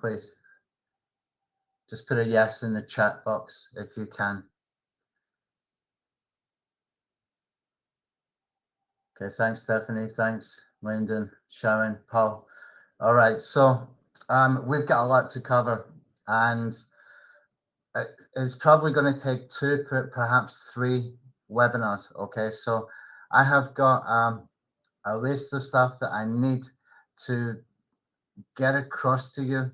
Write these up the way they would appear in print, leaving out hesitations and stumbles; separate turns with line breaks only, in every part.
please. Just put a yes in the chat box if you can. Okay, thanks, Stephanie. Thanks, Lyndon, Sharon, Paul. All right, so we've got a lot to cover, and it's probably going to take two, perhaps three webinars. Okay, so I have got a list of stuff that I need to get across to you,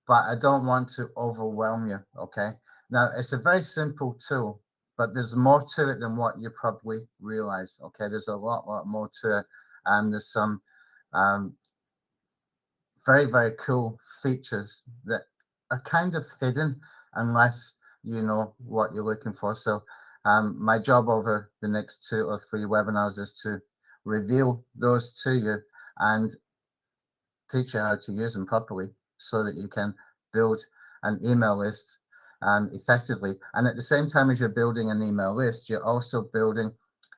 but I don't want to overwhelm you. Okay, now it's a very simple tool, but there's more to it than what you probably realize. Okay, there's a lot more to it, and there's some um, very cool features that are kind of hidden unless you know what you're looking for. So my job over the next 2 or 3 webinars is to reveal those to you and teach you how to use them properly so that you can build an email list effectively. And at the same time as you're building an email list, you're also building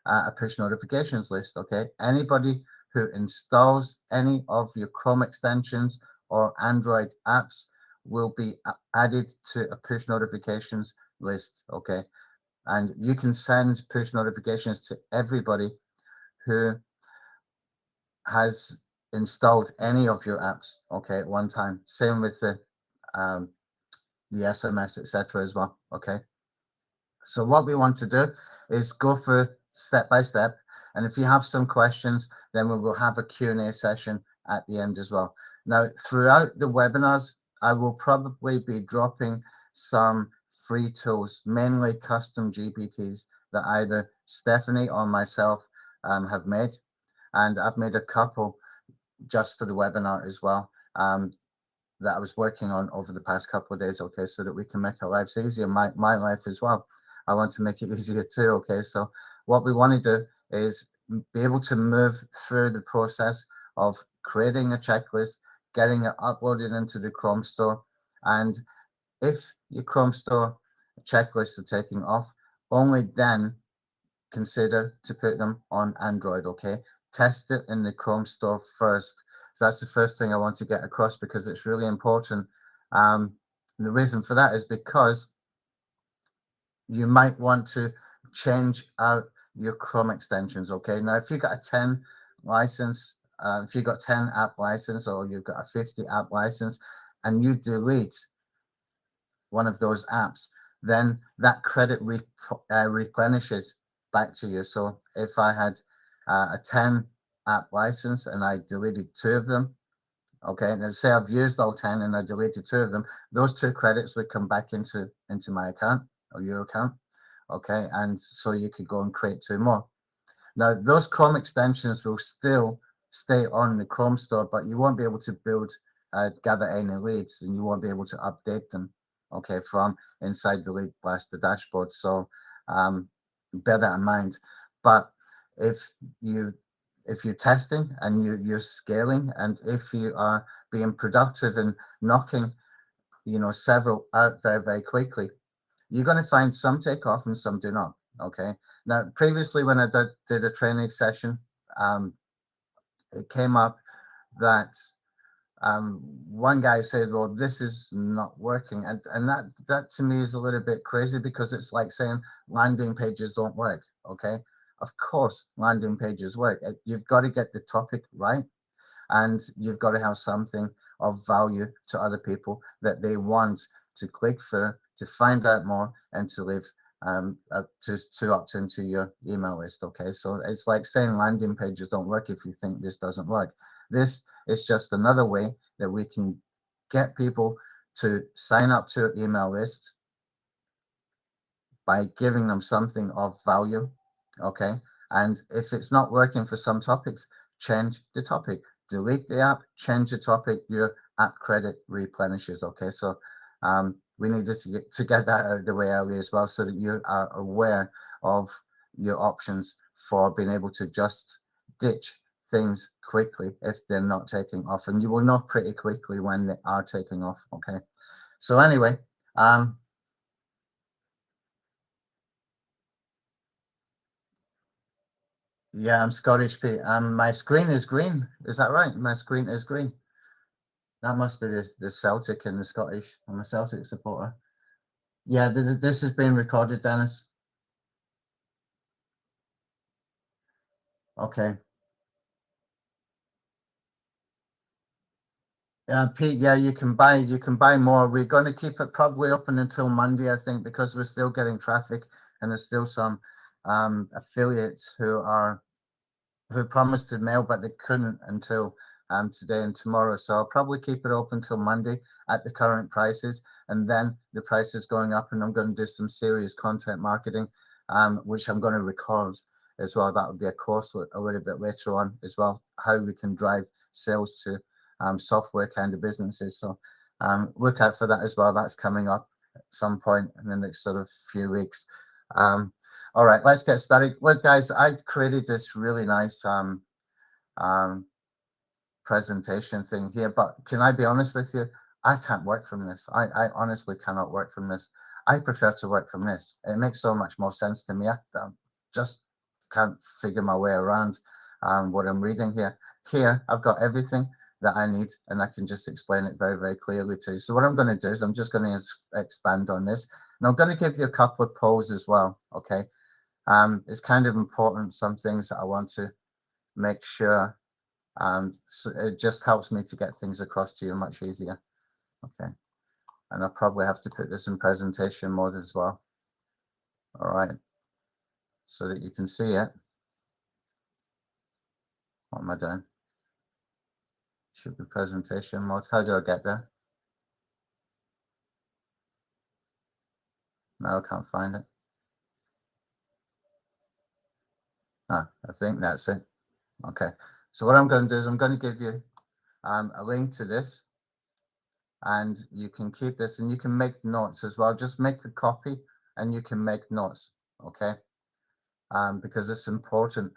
a push notifications list. Okay, anybody who installs any of your Chrome extensions or Android apps will be added to a push notifications list. Okay, and you can send push notifications to everybody who has installed any of your apps, okay, at one time. Same with um, the SMS, etc. as well, okay. So what we want to do is go through step by step, and if you have some questions, then we will have a Q&A session at the end as well. Now, throughout the webinars, I will probably be dropping some free tools, mainly custom GPTs that either Stephanie or myself have made, and I've made a couple just for the webinar as well, that I was working on over the past couple of days, okay, so that we can make our lives easier, my life as well. I want to make it easier too, okay? So what we want to do is be able to move through the process of creating a checklist, getting it uploaded into the Chrome store, and if your Chrome store checklists are taking off, only then consider to put them on Android, okay? Test it in the Chrome store first. So that's the first thing I want to get across because it's really important. And the reason for that is because you might want to change out your Chrome extensions, okay? Now, if you've got a 10 license, if you've got 10 app license or you've got a 50 app license and you delete one of those apps, then that credit replenishes back to you. So if I had a 10 app license and I deleted 2 of them, okay, and say I've used all 10 and I deleted 2 of them, those 2 credits would come back into my account or your account, okay, and so you could go and create 2 more. Now, those Chrome extensions will still stay on the Chrome store, but you won't be able to gather any leads, and you won't be able to update them, okay, from inside the LeadBlasta dashboard. So bear that in mind. But if you if you're testing and you're scaling, and if you are being productive and knocking, several out very quickly, you're going to find some take off and some do not. Okay. Now, previously, when I did a training session, it came up that one guy said, "Well, this is not working," and that to me is a little bit crazy because it's like saying landing pages don't work. Okay, of course, landing pages work. You've got to get the topic right, and you've got to have something of value to other people that they want to click through to find out more and to leave to opt into your email list. Okay, so it's like saying landing pages don't work if you think this doesn't work. This is just another way that we can get people to sign up to your email list by giving them something of value. Okay, and if it's not working for some topics, change the topic, delete the app, change the topic, your app credit replenishes. Okay, so we need to get that out of the way early as well so that you are aware of your options for being able to just ditch things quickly if they're not taking off, and you will know pretty quickly when they are taking off. Okay, so anyway, yeah, I'm Scottish, Pete. My screen is green. Is that right? My screen is green. That must be the Celtic and the Scottish. I'm a Celtic supporter. Yeah, this is being recorded, Dennis. Okay. Pete, yeah, you can buy more. We're going to keep it probably open until Monday, I think, because we're still getting traffic and there's still some affiliates who promised to mail, but they couldn't until today and tomorrow. So I'll probably keep it open till Monday at the current prices, and then the price is going up, and I'm going to do some serious content marketing, which I'm going to record as well. That would be a course a little bit later on as well, how we can drive sales to software kind of businesses. So look out for that as well. That's coming up at some point in the next sort of few weeks. All right, let's get started. Look, guys, I created this really nice um, presentation thing here, but can I be honest with you? I can't work from this. I honestly cannot work from this. I prefer to work from this. It makes so much more sense to me. I just can't figure my way around what I'm reading here. Here, I've got everything that I need, and I can just explain it very, very clearly to you. So what I'm going to do is I'm just going to expand on this, and I'm going to give you a couple of polls as well, okay? It's kind of important, some things that I want to make sure, so it just helps me to get things across to you much easier. Okay, and I'll probably have to put this in presentation mode as well. All right, so that you can see it. What am I doing? Should be presentation mode. How do I get there? No, I can't find it. Ah, I think that's it. Okay, so what I'm going to do is I'm going to give you a link to this, and you can keep this and you can make notes as well. Just make a copy and you can make notes, okay? Because it's important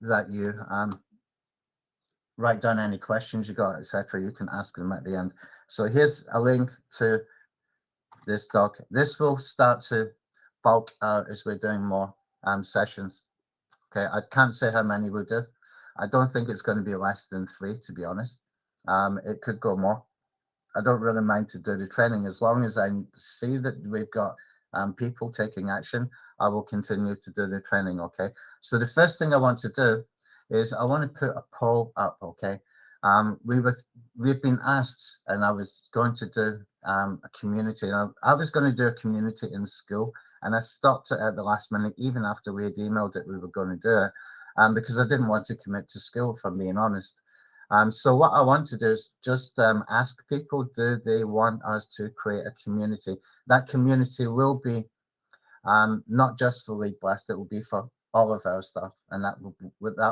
that you write down any questions you got, etc. You can ask them at the end. So here's a link to this doc. This will start to bulk out as we're doing more sessions. Okay, I can't say how many we'll do. I don't think it's going to be less than 3, to be honest. It could go more. I don't really mind to do the training as long as I see that we've got people taking action. I will continue to do the training. Okay. So the first thing I want to do is I want to put a poll up. Okay. We've been asked, and I was going to do a community. I was going to do a community in school, and I stopped it at the last minute, even after we had emailed it we were going to do it, because I didn't want to commit to school, if I'm being honest. So what I want to do is just ask people, do they want us to create a community? That community will be not just for LeadBlasta, it will be for all of our stuff. And that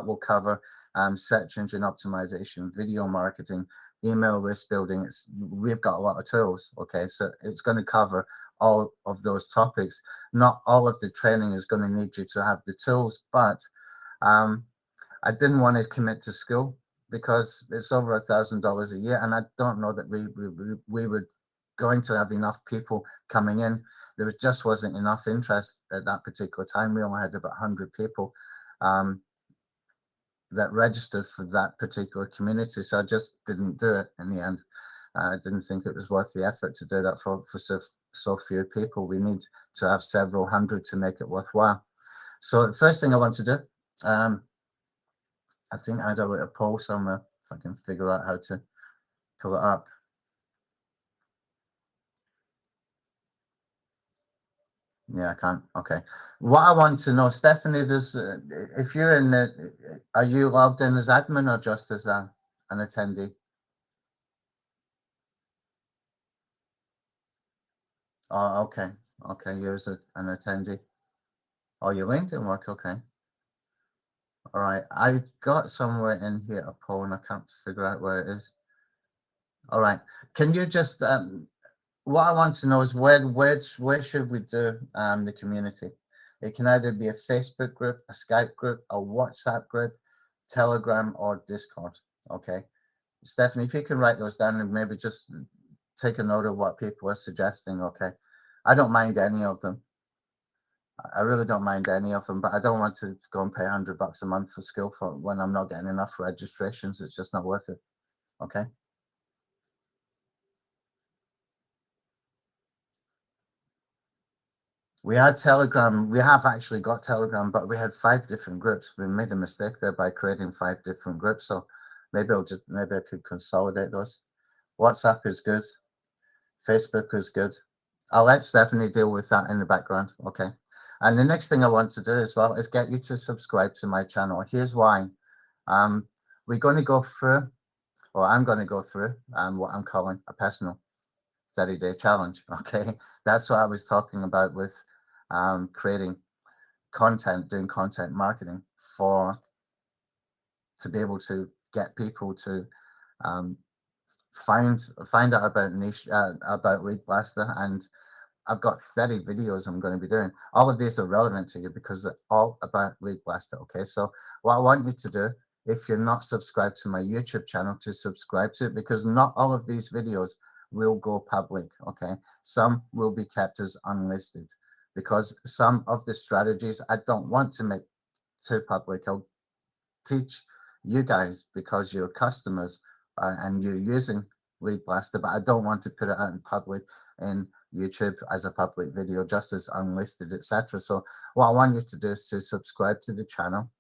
will cover search engine optimization, video marketing, email list building. We've got a lot of tools, okay? So it's going to cover all of those topics. Not all of the training is going to need you to have the tools, but I didn't want to commit to school because it's over $1,000 a year, and I don't know that we were going to have enough people coming in. There just wasn't enough interest at that particular time. We only had about 100 people that registered for that particular community, so I just didn't do it in the end. I didn't think it was worth the effort to do that for so few people. We need to have several hundred to make it worthwhile. So the first thing I want to do, I think I had a little poll somewhere, if I can figure out how to pull it up. Yeah, I can't. Okay. What I want to know, Stephanie, there's if you're in the, are you logged in as admin or just as an attendee? Oh, okay. Okay, you're as an attendee. Oh, your LinkedIn work. Okay. All right. I got somewhere in here a poll and I can't figure out where it is. All right. Can you just what I want to know is where should we do the community? It can either be a Facebook group, a Skype group, a WhatsApp group, Telegram, or Discord. Okay, Stephanie, if you can write those down and maybe just take a note of what people are suggesting. Okay, I don't mind any of them. I really don't mind any of them, but I don't want to go and pay $100 a month for school for when I'm not getting enough registrations. It's just not worth it. Okay. We had Telegram. We have actually got Telegram, but we had 5 different groups. We made a mistake there by creating 5 different groups. So maybe maybe I could consolidate those. WhatsApp is good. Facebook is good. I'll let Stephanie deal with that in the background. Okay. And the next thing I want to do as well is get you to subscribe to my channel. Here's why. We're going to go through, or I'm going to go through what I'm calling a personal 30-day challenge. Okay. That's what I was talking about with creating content, doing content marketing to be able to get people to um, find out about niche about LeadBlasta, and I've got 30 videos I'm going to be doing. All of these are relevant to you because they're all about LeadBlasta. Okay, so what I want you to do, if you're not subscribed to my YouTube channel, to subscribe to it, because not all of these videos will go public. Okay, some will be kept as unlisted because some of the strategies I don't want to make too public. I'll teach you guys because you're customers and you're using LeadBlasta, but I don't want to put it out in public in YouTube as a public video, just as unlisted, etc. So what I want you to do is to subscribe to the channel,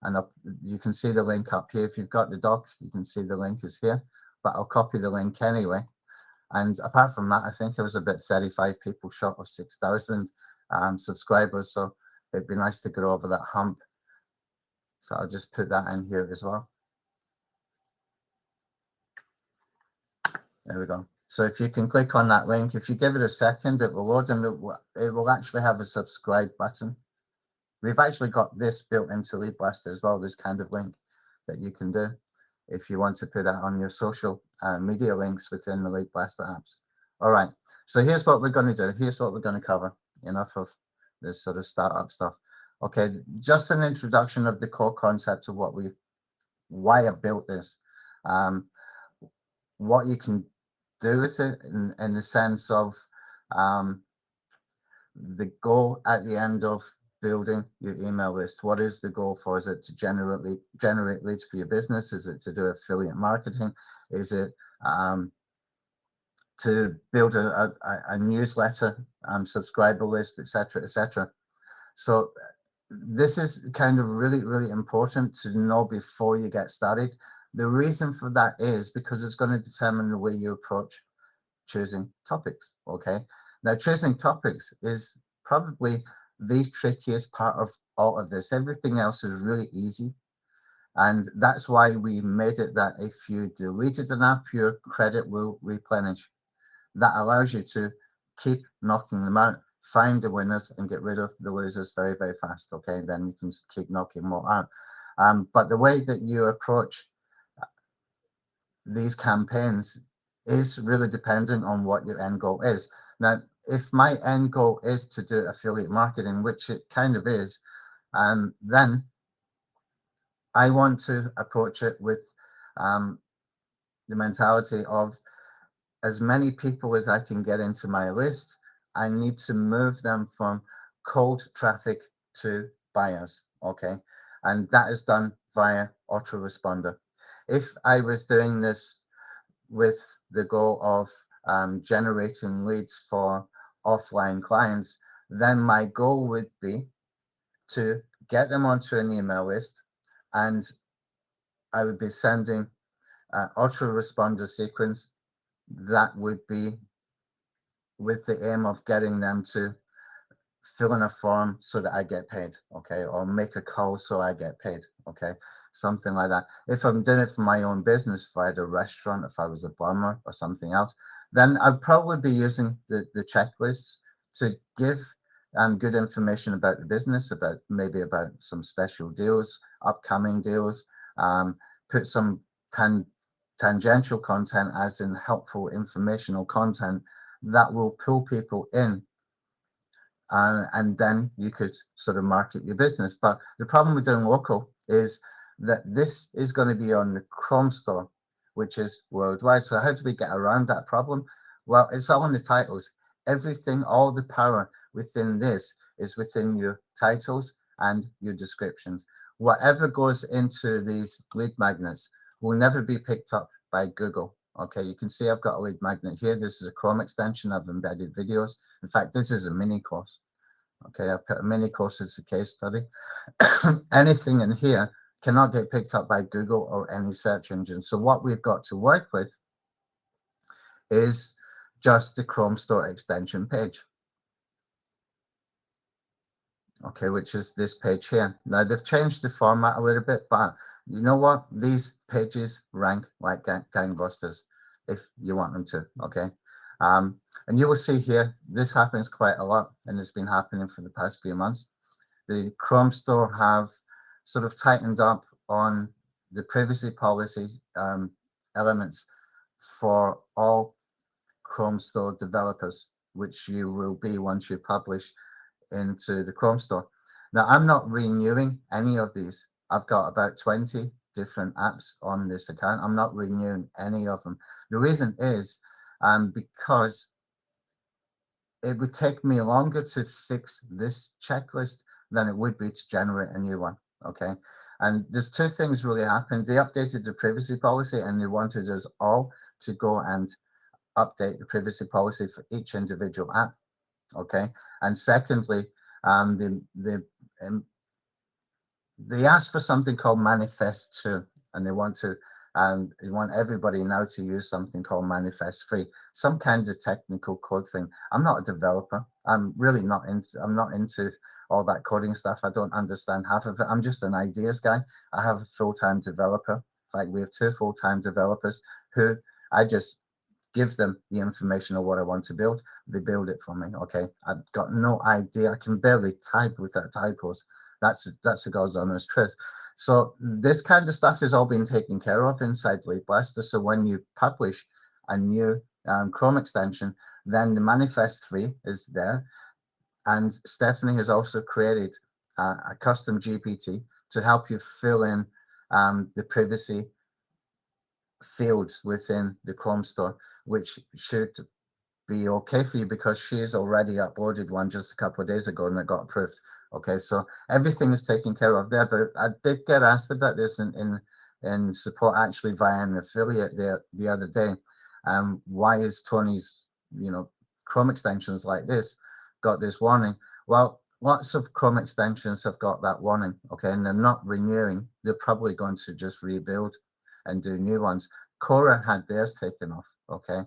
and you can see the link up here. If you've got the doc, you can see the link is here, but I'll copy the link anyway. And apart from that, I think it was about 35 people short of 6,000 subscribers. So it'd be nice to get over that hump. So I'll just put that in here as well. There we go. So if you can click on that link, if you give it a second, it will load and it will actually have a subscribe button. We've actually got this built into LeadBlasta as well, this kind of link that you can do if you want to put that on your social media links within the LeadBlasta apps. All right, so here's what we're going to do. Here's what we're going to cover. Enough of this sort of startup stuff. Okay, just an introduction of the core concept of why I built this. What you can do with it in the sense of the goal at the end of building your email list. What is the goal for? Is it to generate leads for your business? Is it to do affiliate marketing? Is it to build a newsletter, subscriber list, etc., etc.? So this is kind of really important to know before you get started. The reason for that is because it's going to determine the way you approach choosing topics. Okay, now choosing topics is probably the trickiest part of all of this. Everything else is really easy, and that's why we made it that if you deleted an app, your credit will replenish. That allows you to keep knocking them out, find the winners and get rid of the losers very fast. Okay, then you can keep knocking more out. But the way that you approach these campaigns is really dependent on what your end goal is. Now, if my end goal is to do affiliate marketing, which it kind of is, then I want to approach it with the mentality of as many people as I can get into my list. I need to move them from cold traffic to buyers. Okay, and that is done via autoresponder. If I was doing this with the goal of generating leads for offline clients, then my goal would be to get them onto an email list, and I would be sending an autoresponder sequence that would be with the aim of getting them to fill in a form so that I get paid, okay, or make a call so I get paid, okay, something like that. If I'm doing it for my own business, if I had a restaurant, if I was a plumber or something else, then I'd probably be using the checklists to give good information about the business, about maybe about some special deals, upcoming deals, put some tangential content as in helpful informational content that will pull people in, and then you could sort of market your business. But the problem with doing local is that this is going to be on the Chrome store, which is worldwide. So how do we get around that problem? Well, it's all in the titles. Everything, all the power within this is within your titles and your descriptions. Whatever goes into these lead magnets will never be picked up by Google. Okay, you can see I've got a lead magnet here. This is a Chrome extension. I've embedded videos. In fact, this is a mini course. Okay, I've put a mini course as a case study. Anything in here cannot get picked up by Google or any search engine. So what we've got to work with is just the Chrome Store extension page. Okay, which is this page here. Now they've changed the format a little bit, but you know what? These pages rank like gangbusters if you want them to. Okay, and you will see here this happens quite a lot, and it's been happening for the past few months. The Chrome Store have sort of tightened up on the privacy policy elements for all Chrome Store developers, which you will be once you publish into the Chrome Store. Now, I'm not renewing any of these. I've got about 20 different apps on this account. I'm not renewing any of them. The reason is because it would take me longer to fix this checklist than it would be to generate a new one. Okay. And there's two things really happened. They updated the privacy policy and they wanted us all to go and update the privacy policy for each individual app. Okay. And secondly, they asked for something called Manifest 2, and they want everybody now to use something called Manifest 3, some kind of technical code thing. I'm not a developer. I'm not into all that coding stuff. I don't understand half of it. I'm just an ideas guy. I have a full-time developer. In fact, we have 2 full-time developers who I just give them the information of what I want to build. They build it for me. Okay. I've got no idea. I can barely type without typos. That's a God's honest truth. So this kind of stuff has all been taken care of inside LeadBlasta. So when you publish a new Chrome extension, then the Manifest 3 is there. And Stephanie has also created a custom GPT to help you fill in the privacy fields within the Chrome Store, which should be okay for you because she's already uploaded one just a couple of days ago and it got approved. Okay, so everything is taken care of there. But I did get asked about this in support actually via an affiliate the other day. Why is Tony's Chrome extensions like this got this warning? Well, lots of Chrome extensions have got that warning. Okay, and they're not renewing. They're probably going to just rebuild and do new ones. Cora had theirs taken off. Okay.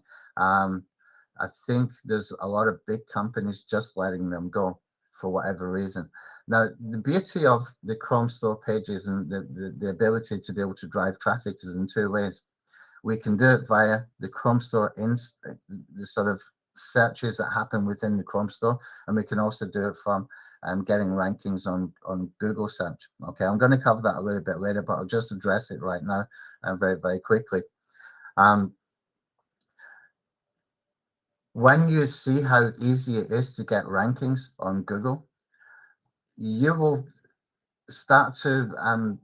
I think there's a lot of big companies just letting them go for whatever reason. Now, the beauty of the Chrome Store pages and the ability to be able to drive traffic is in 2 ways. We can do it via the Chrome Store, the sort of searches that happen within the Chrome Store, and we can also do it from getting rankings on Google search. Okay, I'm going to cover that a little bit later, but I'll just address it right now very, very quickly. When you see how easy it is to get rankings on Google, you will start to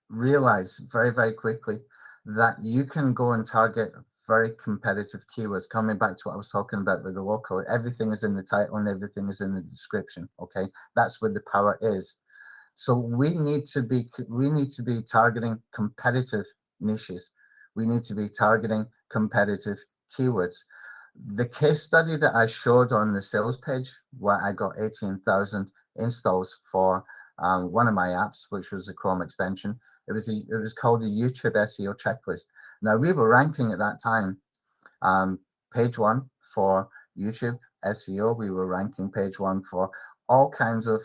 realize very, very quickly that you can go and target very competitive keywords. Coming back to what I was talking about with the local, everything is in the title and everything is in the description. Okay, that's where the power is. So we need to be targeting competitive niches. We need to be targeting competitive keywords. The case study that I showed on the sales page, where I got 18,000 installs for one of my apps, which was a Chrome extension, it was called a YouTube SEO checklist. Now we were ranking at that time page 1 for YouTube SEO. We were ranking page 1 for all kinds of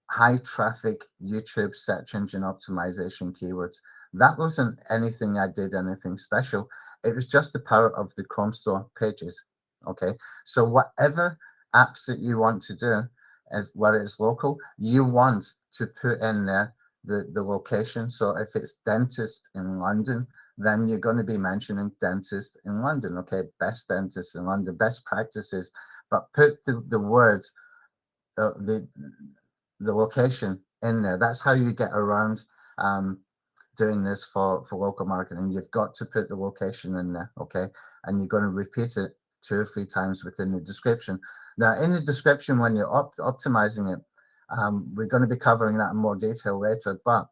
high traffic YouTube search engine optimization keywords. That wasn't anything I did anything special. It was just the power of the Chrome Store pages. Okay, so whatever apps that you want to do, whether it's local, you want to put in there the location. So if it's dentist in London, then you're going to be mentioning dentist in London. Okay, best dentist in London, best practices, but put the words, the location in there. That's how you get around doing this for local marketing. You've got to put the location in there, okay? And you're going to repeat it 2 or 3 times within the description. Now, in the description, when you're optimizing it, we're going to be covering that in more detail later, but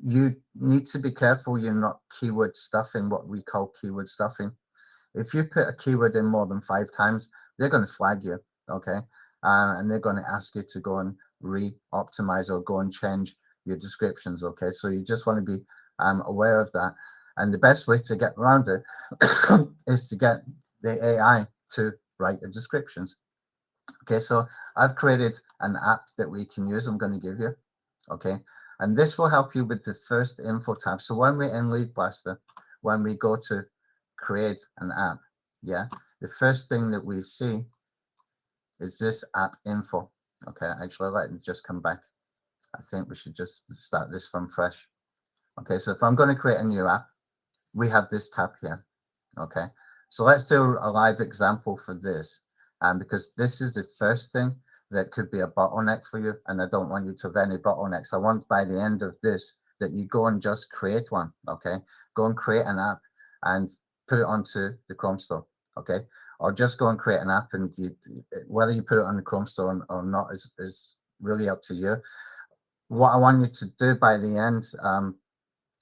you need to be careful you're not keyword stuffing, what we call keyword stuffing. If you put a keyword in more than 5 times, they're going to flag you, okay? And they're going to ask you to go and re-optimize or go and change your descriptions, okay? So you just want to be aware of that. And the best way to get around it is to get the AI to write your descriptions. Okay, so I've created an app that we can use. I'm going to give you, okay? And this will help you with the first info tab. So when we're in LeadBlasta, when we go to create an app, yeah, the first thing that we see is this app info. Okay, actually, let me just come back. I think we should just start this from fresh. Okay, so if I'm going to create a new app, we have this tab here. Okay, so let's do a live example for this, because this is the first thing that could be a bottleneck for you, and I don't want you to have any bottlenecks. I want by the end of this that you go and just create one. Okay, go and create an app and put it onto the Chrome store. Okay, or just go and create an app, and whether you put it on the Chrome store or not is really up to you. What I want you to do by the end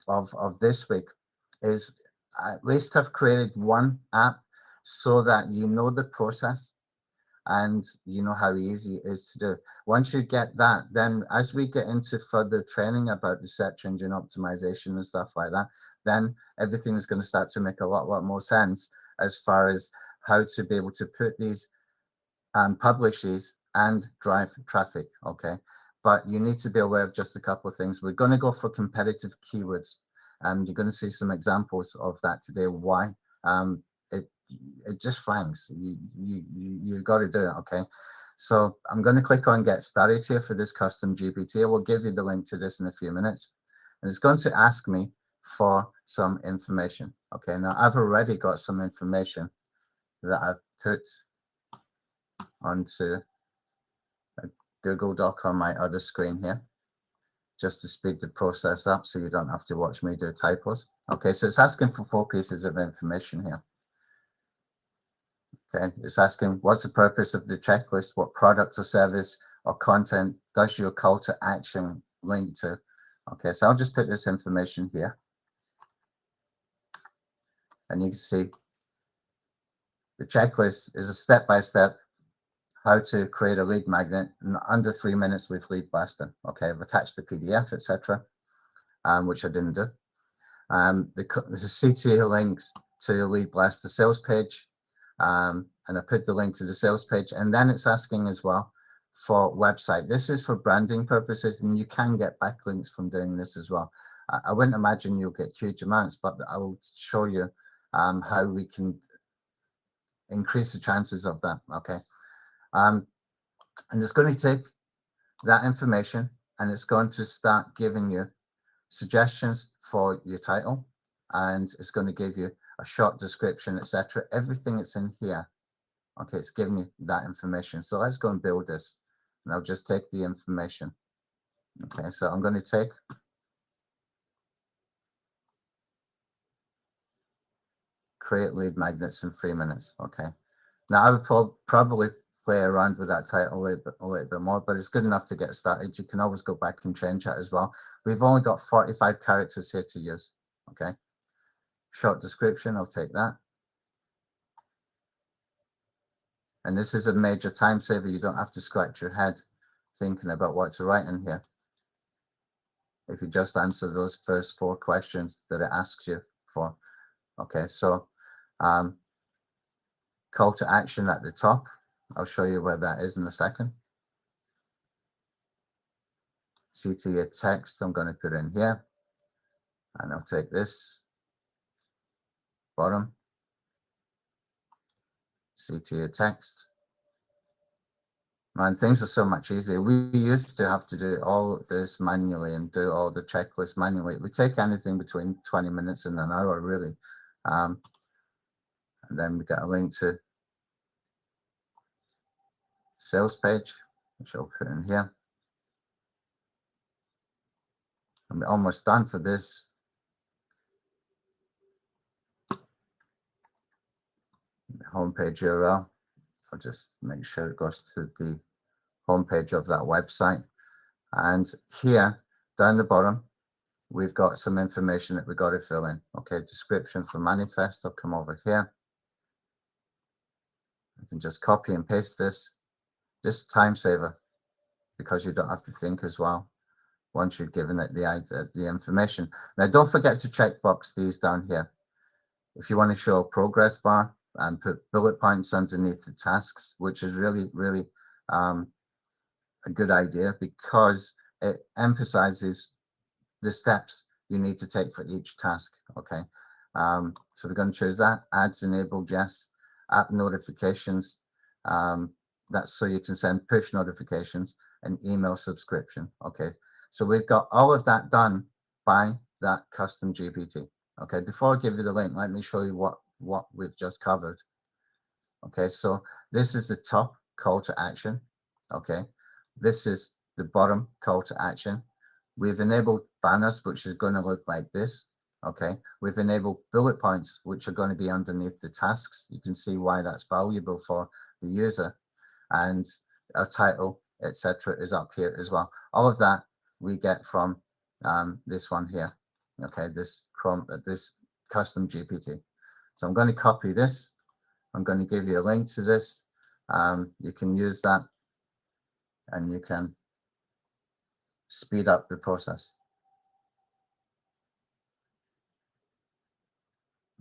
of this week is at least have created one app so that you know the process and you know how easy it is to do. Once you get that, then as we get into further training about the search engine optimization and stuff like that, then everything is going to start to make a lot more sense as far as how to be able to put these publish these and drive traffic. Okay, but you need to be aware of just a couple of things. We're going to go for competitive keywords, and you're going to see some examples of that today. Why it just ranks. You got to do it. Okay, so I'm going to click on get started here for this custom GPT. I will give you the link to this in a few minutes, and it's going to ask me for some information. Okay, now I've already got some information that I've put onto a Google Doc on my other screen here, just to speed the process up so you don't have to watch me do typos. Okay, so it's asking for 4 pieces of information here. Okay, it's asking what's the purpose of the checklist, what product or service or content does your call to action link to? Okay, so I'll just put this information here. And you can see the checklist is a step-by-step how to create a lead magnet in under 3 minutes with LeadBlasta. Okay, I've attached the PDF, etc., which I didn't do. The CTA links to LeadBlasta sales page, and I put the link to the sales page, and then it's asking as well for website. This is for branding purposes, and you can get backlinks from doing this as well. I wouldn't imagine you'll get huge amounts, but I will show you how we can increase the chances of that. Okay. And it's going to take that information and it's going to start giving you suggestions for your title, and it's going to give you a short description, etc. Everything that's in here, okay, it's giving you that information. So let's go and build this, and I'll just take the information. Okay, so I'm going to take create lead magnets in 3 minutes. Okay, now I would probably play around with that title a little bit more, but it's good enough to get started. You can always go back and change that as well. We've only got 45 characters here to use. Okay, short description, I'll take that. And this is a major time saver. You don't have to scratch your head thinking about what to write in here if you just answer those first 4 questions that it asks you for. Okay, so call to action at the top. I'll show you where that is in a second. CTA text, I'm going to put in here, and I'll take this bottom, CTA text. Man, things are so much easier. We used to have to do all of this manually and do all the checklists manually. It would take anything between 20 minutes and an hour, really. And then we got a link to sales page, which I'll put in here. I'm almost done for this. The homepage URL. I'll just make sure it goes to the homepage of that website. And here, down the bottom, we've got some information that we've got to fill in. Okay, description for manifest. I'll come over here. I can just copy and paste this. Just time saver, because you don't have to think as well once you've given it the information. Now, don't forget to checkbox these down here. If you want to show a progress bar and put bullet points underneath the tasks, which is really, really a good idea, because it emphasizes the steps you need to take for each task. Okay, so we're going to choose that. Ads enabled, yes. App notifications, that's so you can send push notifications and email subscription. Okay, so we've got all of that done by that custom GPT. Okay, before I give you the link, let me show you what we've just covered. Okay, so this is the top call to action. Okay, this is the bottom call to action. We've enabled banners, which is going to look like this. Okay, we've enabled bullet points, which are going to be underneath the tasks. You can see why that's valuable for the user, and our title, etc., is up here as well. All of that we get from this one here. Okay, this custom GPT. So I'm going to copy this. I'm going to give you a link to this. You can use that, and you can speed up the process.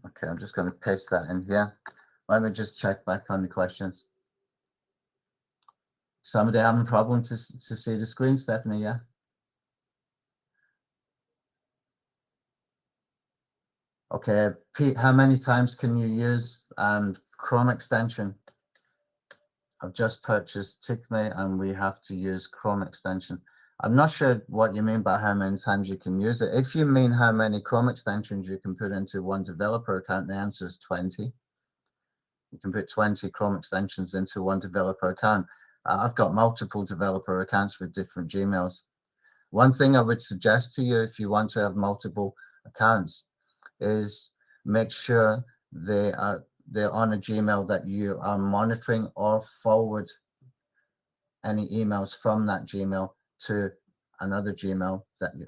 Okay, I'm just going to paste that in here. Let me just check back on the questions. Somebody having a problem to see the screen, Stephanie? Yeah. Okay, Pete, how many times can you use Chrome extension? I've just purchased TickMate and we have to use Chrome extension. I'm not sure what you mean by how many times you can use it. If you mean how many Chrome extensions you can put into one developer account, the answer is 20. You can put 20 Chrome extensions into one developer account. I've got multiple developer accounts with different Gmails. One thing I would suggest to you, if you want to have multiple accounts, is make sure they're on a Gmail that you are monitoring, or forward any emails from that Gmail to another Gmail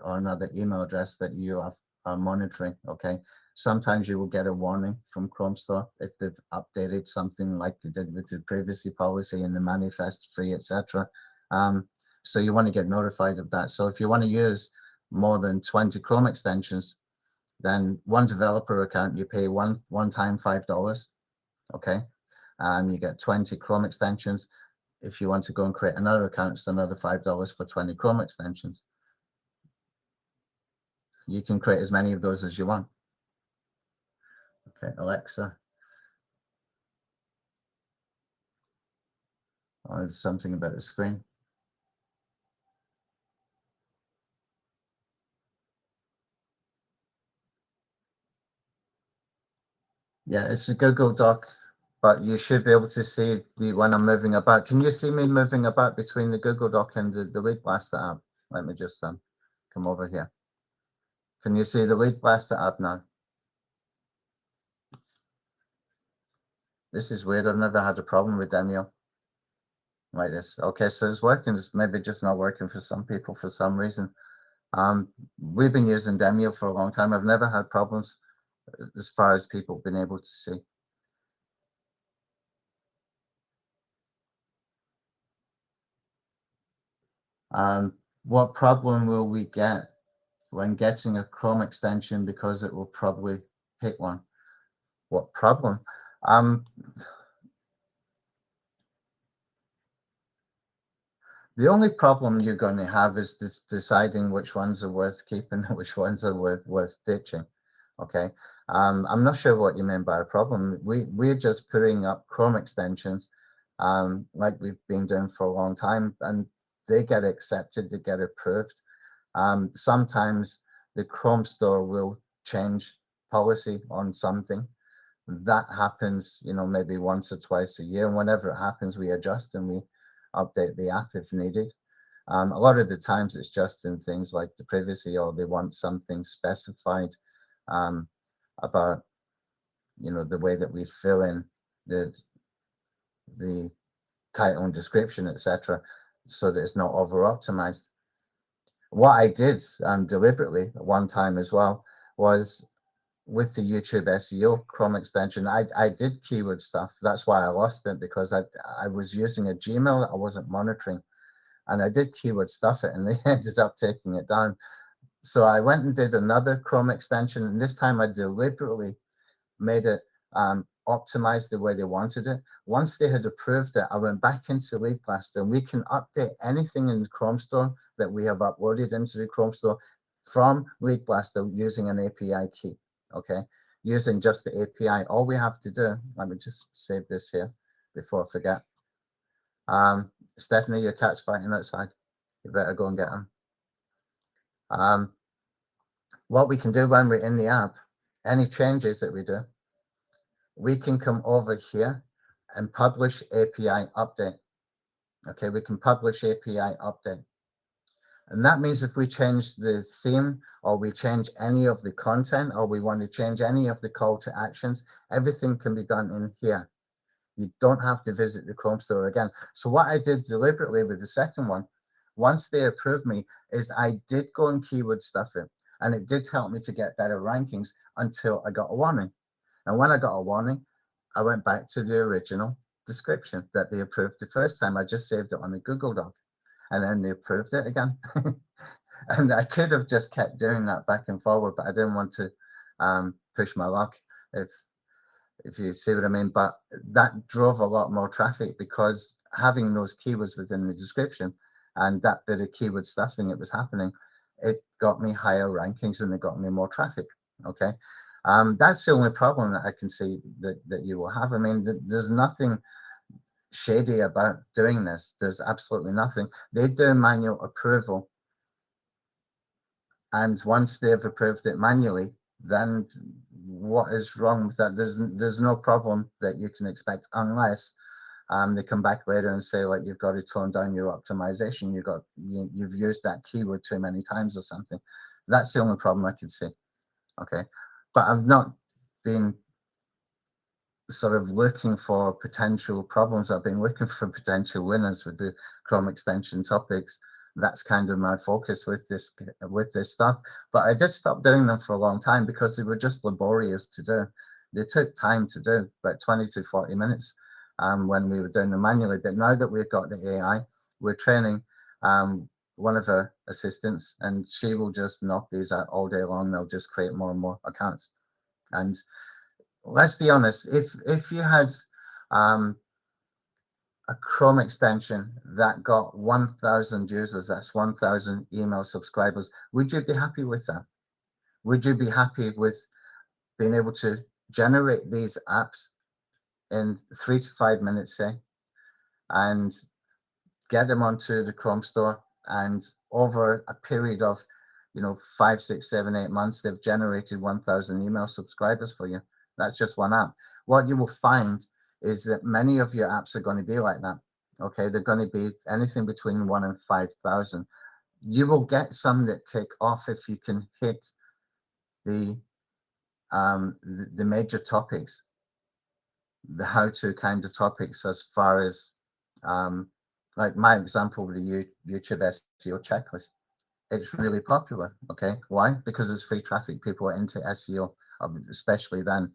or another email address that you are monitoring. Okay, sometimes you will get a warning from Chrome Store if they've updated something like they did with the privacy policy and the manifest free, etc. So you want to get notified of that. So if you want to use more than 20 Chrome extensions, then one developer account, you pay one time $5. Okay, and you get 20 Chrome extensions. If you want to go and create another account, it's another $5 for 20 Chrome extensions. You can create as many of those as you want. Okay, Alexa. Oh, there's something about the screen. Yeah, it's a Google Doc, but you should be able to see when I'm moving about. Can you see me moving about between the Google Doc and the LeadBlasta app? Let me just come over here. Can you see the LeadBlasta app now? This is weird. I've never had a problem with Demio like this. Okay, so it's working. It's maybe just not working for some people for some reason. We've been using Demio for a long time. I've never had problems as far as people been able to see. What problem will we get when getting a Chrome extension, because it will probably hit one? What problem? The only problem you're going to have is this deciding which ones are worth keeping and which ones are worth ditching. Okay, I'm not sure what you mean by a problem. We're just putting up Chrome extensions, like we've been doing for a long time, and they get accepted, they get approved. Sometimes the Chrome store will change policy on something. That happens, maybe once or twice a year, and whenever it happens, we adjust and we update the app if needed. A lot of the times it's just in things like the privacy, or they want something specified about the way that we fill in the title and description, etc., so that it's not over optimized. What I did deliberately at one time as well was with the YouTube SEO Chrome extension, I did keyword stuff. That's why I lost it, because I was using a Gmail that I wasn't monitoring, and I did keyword stuff it, and they ended up taking it down. So I went and did another Chrome extension, and this time I deliberately made it optimized the way they wanted it. Once they had approved it, I went back into LeadBlasta, and we can update anything in the Chrome store that we have uploaded into the Chrome store from LeadBlasta using an API key. Okay, using just the API. All we have to do, let me just save this here before I forget. Stephanie, your cat's fighting outside. You better go and get him. What we can do when we're in the app, any changes that we do, we can come over here and publish API update. Okay, we can publish API update. And that means if we change the theme, or we change any of the content, or we want to change any of the call to actions, everything can be done in here. You don't have to visit the Chrome store again. So what I did deliberately with the second one, once they approved me, is I did go and keyword stuff it, and it did help me to get better rankings until I got a warning. And when I got a warning, I went back to the original description that they approved the first time. I just saved it on the Google Doc, and then they approved it again. And I could have just kept doing that back and forward, but I didn't want to push my luck, if you see what I mean. But that drove a lot more traffic, because having those keywords within the description and that bit of keyword stuffing that was happening, it got me higher rankings and it got me more traffic. Okay. That's the only problem that I can see that you will have. I mean, there's nothing shady about doing this. There's absolutely nothing. They do manual approval, and once they've approved it manually, then what is wrong with that? There's no problem that you can expect, unless they come back later and say, like, you've got to tone down your optimization. You've used that keyword too many times or something. That's the only problem I can see. Okay, but I've not been sort of looking for potential problems. I've been looking for potential winners with the Chrome extension topics. That's kind of my focus with this stuff. But I did stop doing them for a long time because they were just laborious to do. They took time to do, about 20 to 40 minutes when we were doing them manually. But now that we've got the AI, we're training one of our assistants, and she will just knock these out all day long. They'll just create more and more accounts. And let's be honest, if you had a Chrome extension that got 1,000 users, that's 1,000 email subscribers, would you be happy with that? Would you be happy with being able to generate these apps in 3 to 5 minutes, say, and get them onto the Chrome store, and over a period of 5, 6, 7, 8 months, they've generated 1,000 email subscribers for you? That's just one app. What you will find is that many of your apps are going to be like that. Okay, they're going to be anything between 1 and 5,000. You will get some that take off if you can hit the major topics, the how-to kind of topics, as far as like my example with the YouTube SEO checklist. It's really popular. Okay, why? Because it's free traffic. People are into SEO, especially then.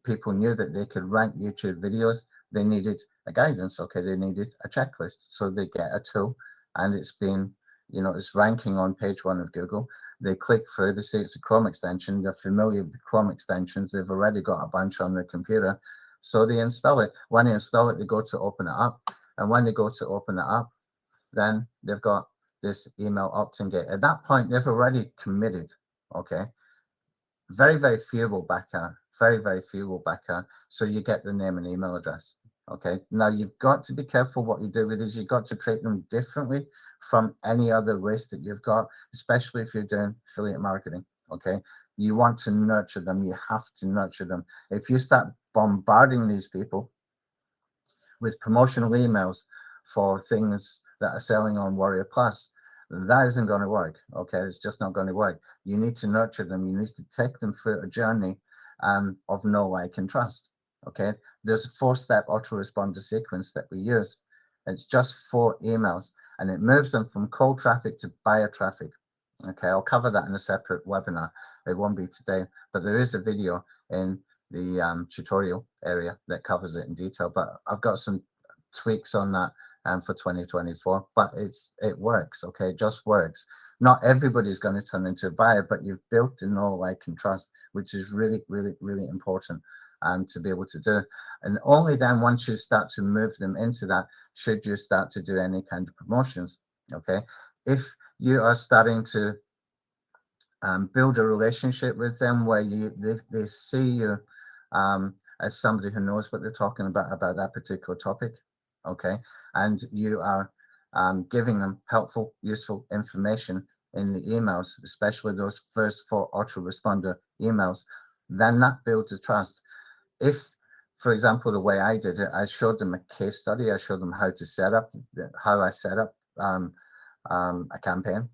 People knew that they could rank YouTube videos. They needed a guidance. Okay, they needed a checklist, so they get a tool, and it's been, it's ranking on page 1 of Google. They click through, they see it's a Chrome extension. They're familiar with the Chrome extensions. They've already got a bunch on their computer, so they install it. When they install it, they go to open it up, and when they go to open it up, then they've got this email opt-in gate. At that point, they've already committed. Okay, very, very few will back out. Very, very few will back out. So you get the name and email address. Okay, now you've got to be careful what you do with these. You've got to treat them differently from any other list that you've got, especially if you're doing affiliate marketing. Okay, you want to nurture them. You have to nurture them. If you start bombarding these people with promotional emails for things that are selling on Warrior Plus, that isn't going to work. Okay, it's just not going to work. You need to nurture them. You need to take them through a journey of know, like, and trust. Okay, there's a 4-step autoresponder sequence that we use. It's just 4 emails, and it moves them from cold traffic to buyer traffic. Okay, I'll cover that in a separate webinar. It won't be today, but there is a video in the tutorial area that covers it in detail. But I've got some tweaks on that for 2024, but it works. Okay, it just works. Not everybody's going to turn into a buyer, but you've built to know, like, and trust, which is really, really, really important to be able to do. And only then, once you start to move them into that, should you start to do any kind of promotions. Okay, if you are starting to build a relationship with them where they see you as somebody who knows what they're talking about that particular topic, okay, and you are giving them helpful, useful information in the emails, especially those first 4 autoresponder emails, then that builds a trust. If, for example, the way I did it, I showed them a case study. I showed them how to set up, how I set up a campaign,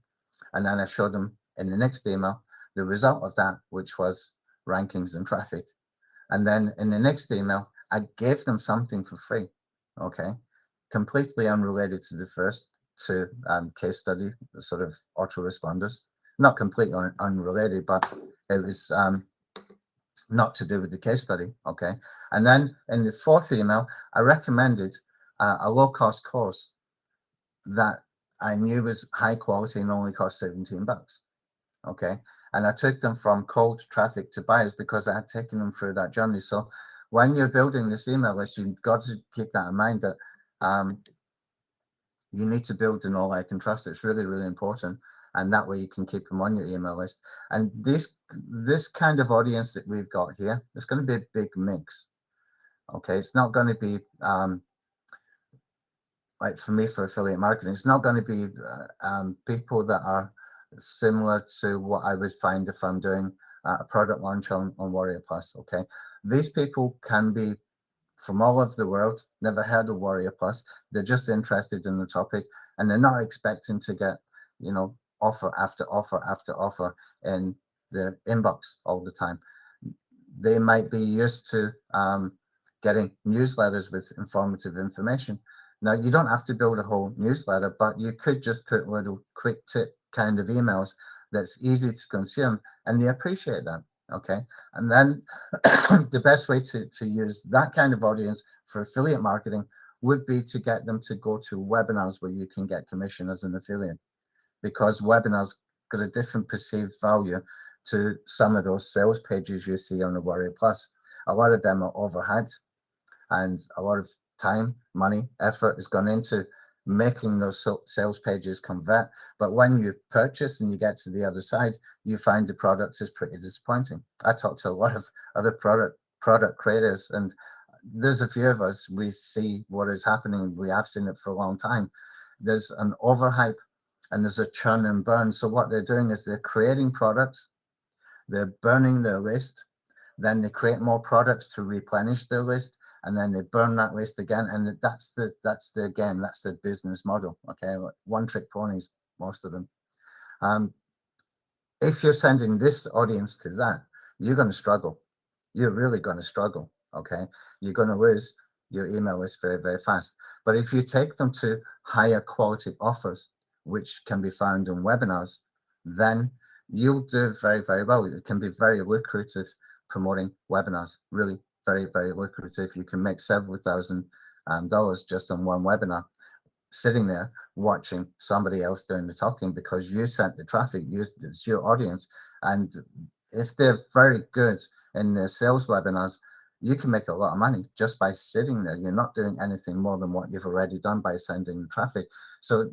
and then I showed them in the next email the result of that, which was rankings and traffic. And then in the next email, I gave them something for free, okay, completely unrelated to the first 2 case study, the sort of autoresponders. Not completely unrelated, but it was not to do with the case study, okay. And then in the 4th email, I recommended a low-cost course that I knew was high quality and only cost $17, okay. And I took them from cold traffic to buyers because I had taken them through that journey. So when you're building this email list, you've got to keep that in mind, that you need to build to know, like, and trust. It's really, really important. And that way you can keep them on your email list. And this kind of audience that we've got here, it's going to be a big mix. Okay, it's not going to be like for me, for affiliate marketing, it's not going to be people that are similar to what I would find if I'm doing a product launch on Warrior Plus. Okay, these people can be from all over the world, never heard of Warrior Plus. They're just interested in the topic, and they're not expecting to get, you know, offer after offer after offer in their inbox all the time. They might be used to getting newsletters with informative information. Now, you don't have to build a whole newsletter, but you could just put little quick tip kind of emails that's easy to consume, and they appreciate that. Okay. And then the best way to use that kind of audience for affiliate marketing would be to get them to go to webinars where you can get commission as an affiliate, because webinars got a different perceived value to some of those sales pages you see on the Warrior Plus. A lot of them are overhyped, and a lot of time, money, effort has gone into making those sales pages convert. But when you purchase and you get to the other side, you find the product is pretty disappointing. I talked to a lot of other product creators, and there's a few of us, we see what is happening. We have seen it for a long time. There's an overhype and there's a churn and burn. So what they're doing is they're creating products, they're burning their list, then they create more products to replenish their list, and then they burn that list again. And that's their business model. Okay, like one trick ponies, most of them. If you're sending this audience to that, you're going to struggle. You're really going to struggle. Okay, you're going to lose your email list very, very fast. But if you take them to higher quality offers, which can be found in webinars, then you'll do very, very well. It can be very lucrative promoting webinars. Really, very, very lucrative. You can make several $1,000 just on one webinar, sitting there watching somebody else doing the talking, because you sent the traffic, it's your audience. And if they're very good in their sales webinars, you can make a lot of money just by sitting there. You're not doing anything more than what you've already done by sending the traffic. So,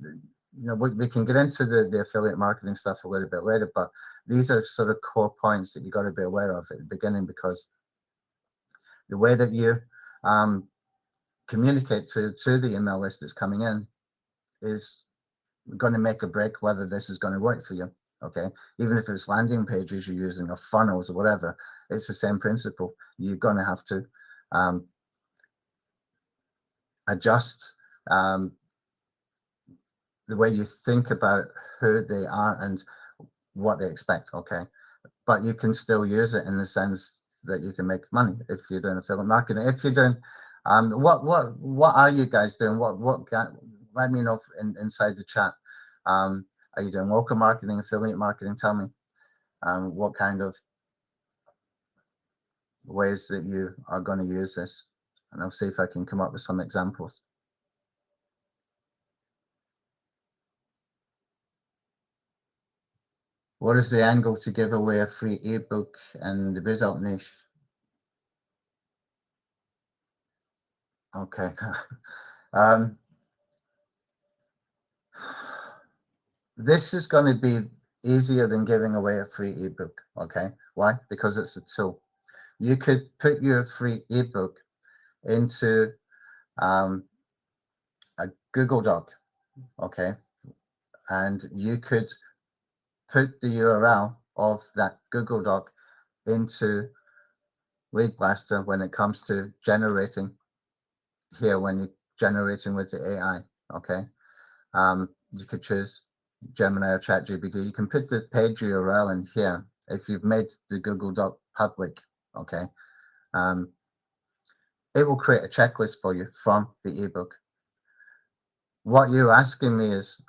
you know, we can get into the affiliate marketing stuff a little bit later, but these are sort of core points that you got to be aware of at the beginning, because the way that you communicate to the email list that's coming in is going to make or break whether this is going to work for you. Okay, even if it's landing pages you're using or funnels or whatever, it's the same principle. You're going to have to adjust the way you think about who they are and what they expect. Okay, but you can still use it in the sense that you can make money if you're doing affiliate marketing. If you're doing what are you guys doing? let me know inside the chat. Are you doing local marketing, affiliate marketing? Tell me what kind of ways that you are going to use this, and I'll see if I can come up with some examples. What is the angle to give away a free ebook in the result niche? Okay. This is going to be easier than giving away a free ebook. Okay. Why? Because it's a tool. You could put your free ebook into a Google Doc. Okay. And you could put the URL of that Google Doc into LeadBlasta when it comes to generating here, when you're generating with the AI. Okay. You could choose Gemini or ChatGPT. You can put the page URL in here if you've made the Google Doc public. Okay. It will create a checklist for you from the ebook. What you're asking me is,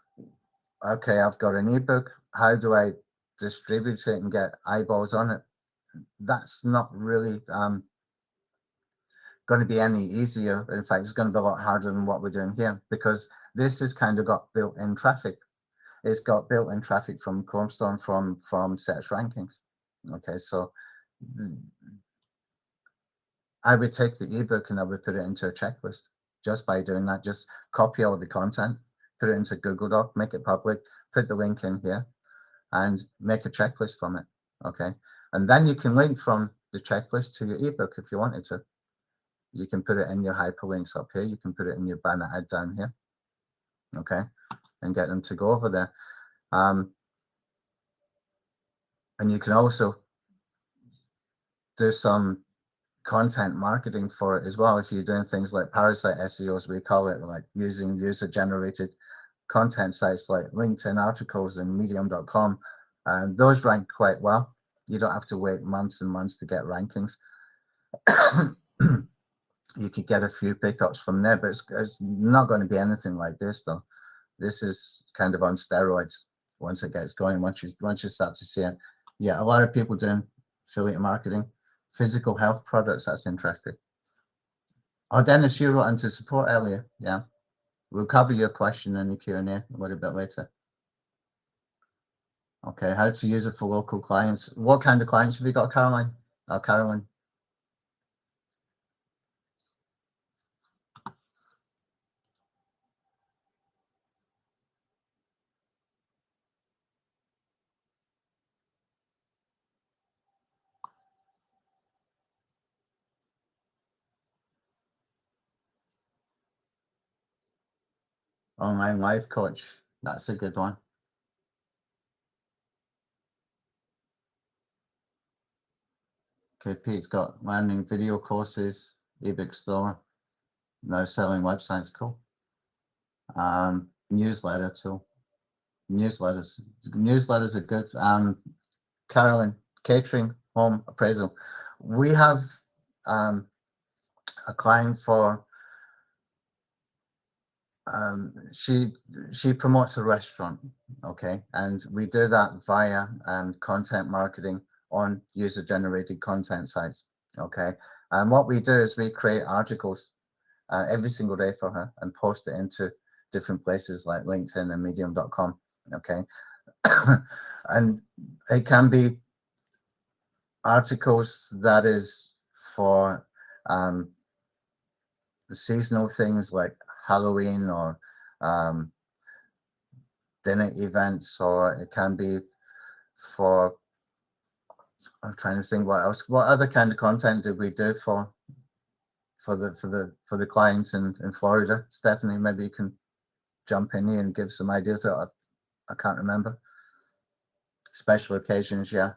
okay, I've got an ebook. How do I distribute it and get eyeballs on it? That's not really going to be any easier. In fact, it's going to be a lot harder than what we're doing here, because this has kind of got built-in traffic. It's got built-in traffic from Chrome Store, from search rankings. Okay, so I would take the ebook and I would put it into a checklist just by doing that. Just copy all the content, put it into Google Doc, make it public, put the link in here, and make a checklist from it. Okay, and then you can link from the checklist to your ebook if you wanted to. You can put it in your hyperlinks up here. You can put it in your banner ad down here. Okay, and get them to go over there. And you can also do some content marketing for it as well. If you're doing things like parasite SEO, as we call it, like using user-generated content sites like LinkedIn articles and medium.com, and those rank quite well. You don't have to wait months and months to get rankings. You could get a few pickups from there, but it's not going to be anything like this though. This is kind of on steroids once it gets going. Once you start to see it, yeah, a lot of people doing affiliate marketing, physical health products. That's interesting. Oh, Dennis, you wrote into support earlier. Yeah, we'll cover your question in the Q&A a little bit later. Okay, how to use it for local clients. What kind of clients have you got, Caroline? Oh, Caroline. Online life coach. That's a good one. Okay, Pete's got learning video courses, ebook store, now selling websites. Cool. Newsletter tool. Newsletters are good. Carolyn, catering, home appraisal. We have a client for she promotes a restaurant, okay, and we do that via content marketing on user-generated content sites, okay. And what we do is we create articles every single day for her and post it into different places like LinkedIn and medium.com, okay. And it can be articles that is for the seasonal things like Halloween or dinner events, or it can be for, I'm trying to think what else, what other kind of content did we do for the clients in Florida? Stephanie, maybe you can jump in here and give some ideas that I can't remember. Special occasions, yeah.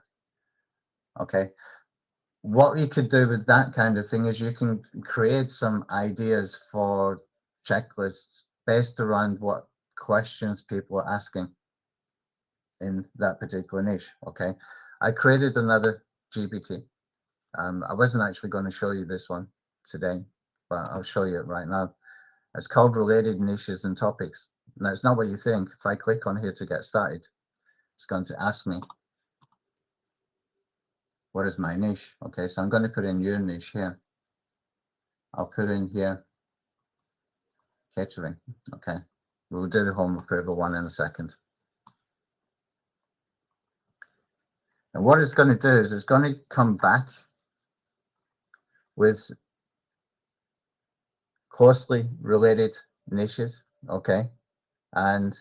Okay. What you could do with that kind of thing is you can create some ideas for checklists based around what questions people are asking in that particular niche. Okay, I created another GPT. I wasn't actually going to show you this one today, but I'll show you it right now. It's called related niches and topics. Now, it's not what you think. If I click on here to get started, it's going to ask me, what is my niche? Okay, so I'm going to put in your niche here. I'll put in here catering. Okay, we'll do the home approval one in a second. And what it's going to do is it's going to come back with closely related niches, okay, and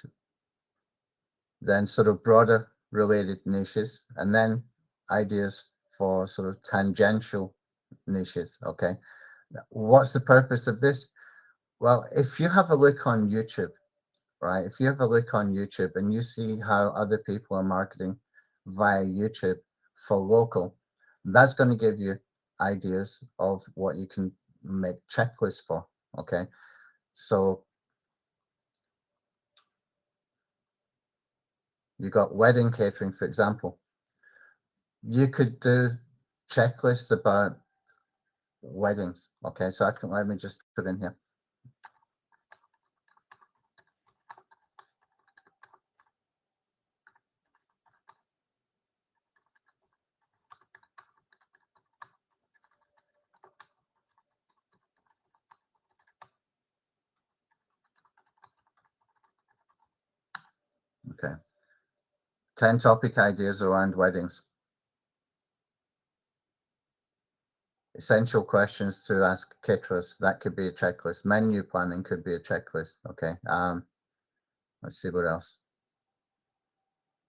then sort of broader related niches, and then ideas for sort of tangential niches, okay. What's the purpose of this? Well, if you have a look on YouTube, right, if you have a look on YouTube and you see how other people are marketing via YouTube for local, that's going to give you ideas of what you can make checklists for, okay. So you got wedding catering, for example. You could do checklists about weddings. Okay, so let me just put in here. Okay. 10 topic ideas around weddings. Essential questions to ask caterers. That could be a checklist. Menu planning could be a checklist. Okay. Let's see what else.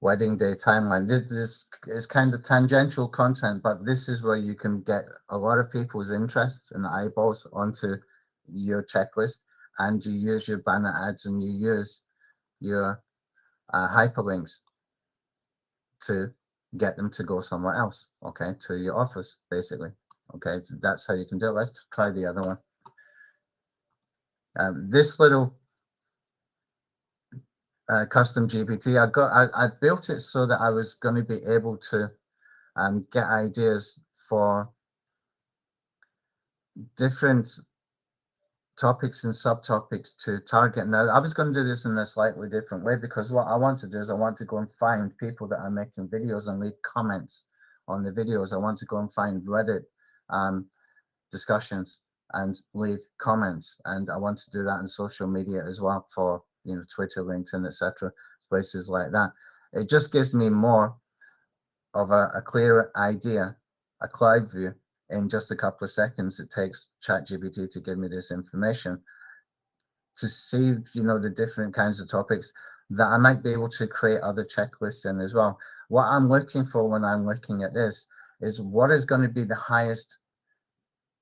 Wedding day timeline. This is kind of tangential content, but this is where you can get a lot of people's interest and eyeballs onto your checklist, and you use your banner ads and you use your hyperlinks to get them to go somewhere else, okay, to your offers, basically. Okay, so that's how you can do it. Let's try the other one. This little custom GPT, I built it so that I was going to be able to get ideas for different topics and subtopics to target. Now, I was going to do this in a slightly different way, because what I want to do is I want to go and find people that are making videos and leave comments on the videos. I want to go and find Reddit discussions and leave comments, and I want to do that in social media as well, for Twitter, LinkedIn, etc., places like that. It just gives me more of a clearer idea, a cloud view, in just a couple of seconds. It takes ChatGPT to give me this information to see, the different kinds of topics that I might be able to create other checklists in as well. What I'm looking for when I'm looking at this is what is going to be the highest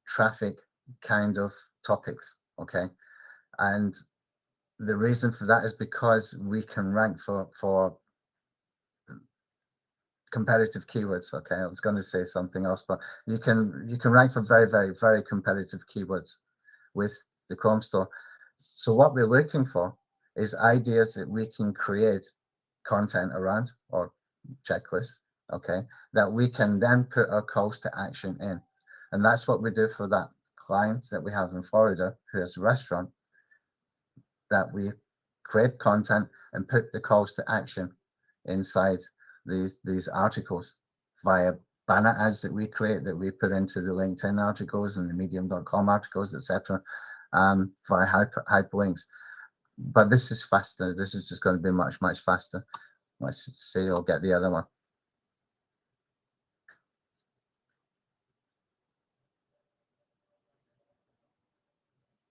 traffic kind of topics, okay? And the reason for that is because we can rank for competitive keywords. Okay, I was going to say something else, but you can rank for very, very, very competitive keywords with the Chrome store. So what we're looking for is ideas that we can create content around, or checklists, okay, that we can then put our calls to action in. And that's what we do for that client that we have in Florida who has a restaurant, that we create content and put the calls to action inside these articles via banner ads that we create, that we put into the LinkedIn articles and the medium.com articles, etc., via hyperlinks. But this is faster. This is just going to be much, much faster. Let's see, I'll get the other one.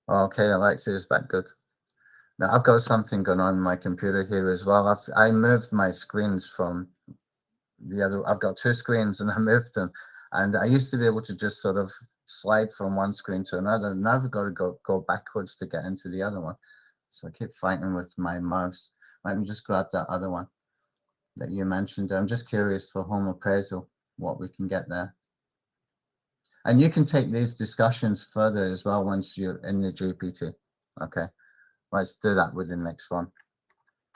Okay, Alexa is back. Good. Now I've got something going on my computer here as well. I moved my screens from the other. I've got two screens and I moved them, and I used to be able to just sort of slide from one screen to another. Now I've got to go backwards to get into the other one. So I keep fighting with my mouse. Let me just grab that other one that you mentioned. I'm just curious for home appraisal, what we can get there. And you can take these discussions further as well once you're in the GPT. Okay, let's do that with the next one.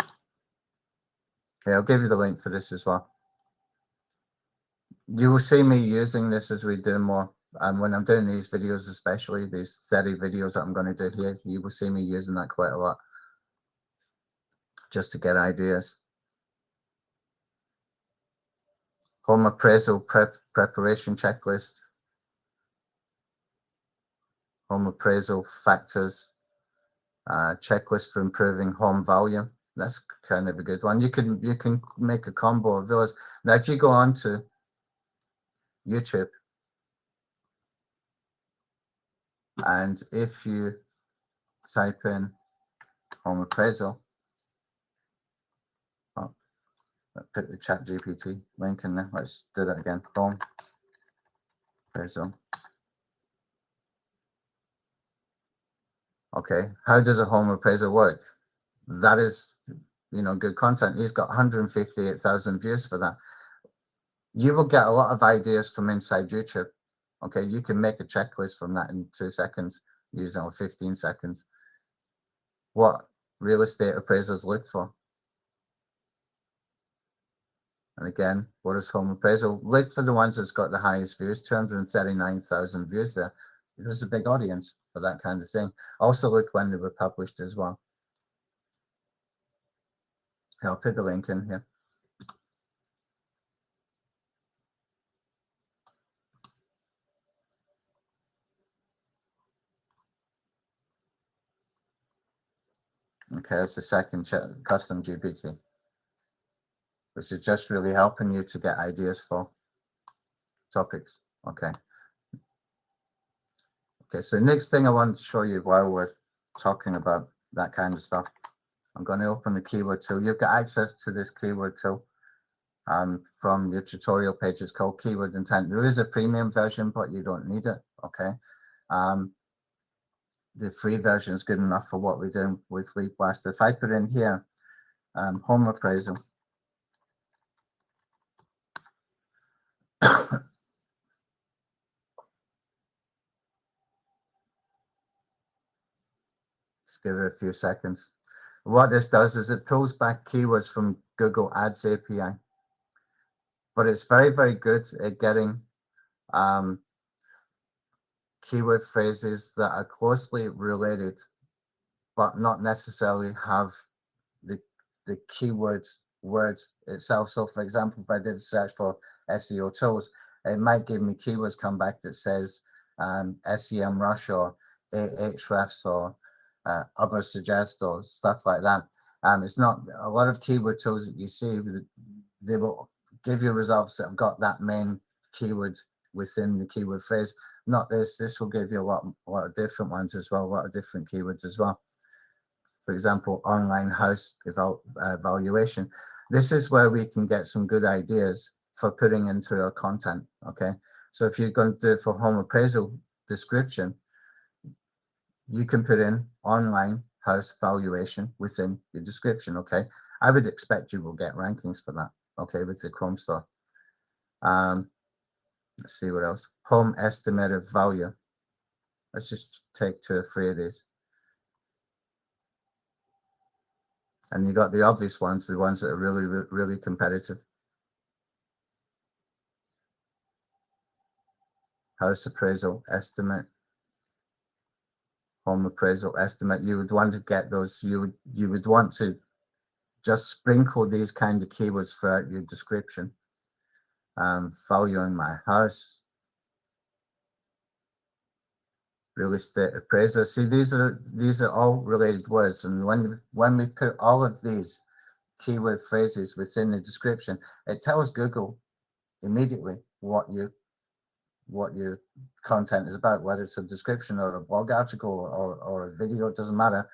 Okay, I'll give you the link for this as well. You will see me using this as we do more And when I'm doing these videos, especially these 30 videos that I'm going to do here, you will see me using that quite a lot just to get ideas. Home appraisal preparation checklist. Home appraisal factors. Checklist for improving home value. That's kind of a good one. You can make a combo of those. Now, if you go on to YouTube and if you type in home appraisal, oh, I put the chat GPT link in there. Let's do that again. Home appraisal. Okay, how does a home appraisal work? That is, you know, good content. He's got 158,000 views for that. You will get a lot of ideas from inside YouTube. Okay, you can make a checklist from that in 2 seconds, using 15 seconds. What real estate appraisers look for. And again, what is home appraisal? Look for the ones that's got the highest views, 239,000 views there. There's a big audience for that kind of thing. Also look when they were published as well. I'll put the link in here. Okay, that's the second custom GPT, which is just really helping you to get ideas for topics. Okay. Okay, so next thing I want to show you while we're talking about that kind of stuff, I'm going to open the keyword tool. You've got access to this keyword tool from your tutorial page. It's called Keyword Intent. There is a premium version, but you don't need it. Okay. The free version is good enough for what we're doing with LeadBlasta. If I put in here, home appraisal. Let's give it a few seconds. What this does is it pulls back keywords from Google Ads API. But it's very, very good at getting keyword phrases that are closely related, but not necessarily have the keyword word itself. So for example, if I did a search for SEO tools, it might give me keywords come back that says SEMrush or Ahrefs or other suggest or stuff like that. It's not a lot of keyword tools that you see, they will give you results that have got that main keyword within the keyword phrase. Not this. This will give you a lot of different ones as well, a lot of different keywords as well. For example, online house valuation. This is where we can get some good ideas for putting into our content. Okay, so if you're going to do it for home appraisal description, you can put in online house valuation within your description. Okay, I would expect you will get rankings for that. Okay, with the Chrome store. Let's see what else. Home estimated value. Let's just take 2 or 3 of these. And you got the obvious ones, the ones that are really, really competitive. House appraisal estimate, home appraisal estimate. You would want to get those. You would want to just sprinkle these kind of keywords throughout your description. Valuing my house, real estate appraiser. See, these are all related words, and when we put all of these keyword phrases within the description, it tells Google immediately what your content is about, whether it's a description or a blog article or a video. It doesn't matter.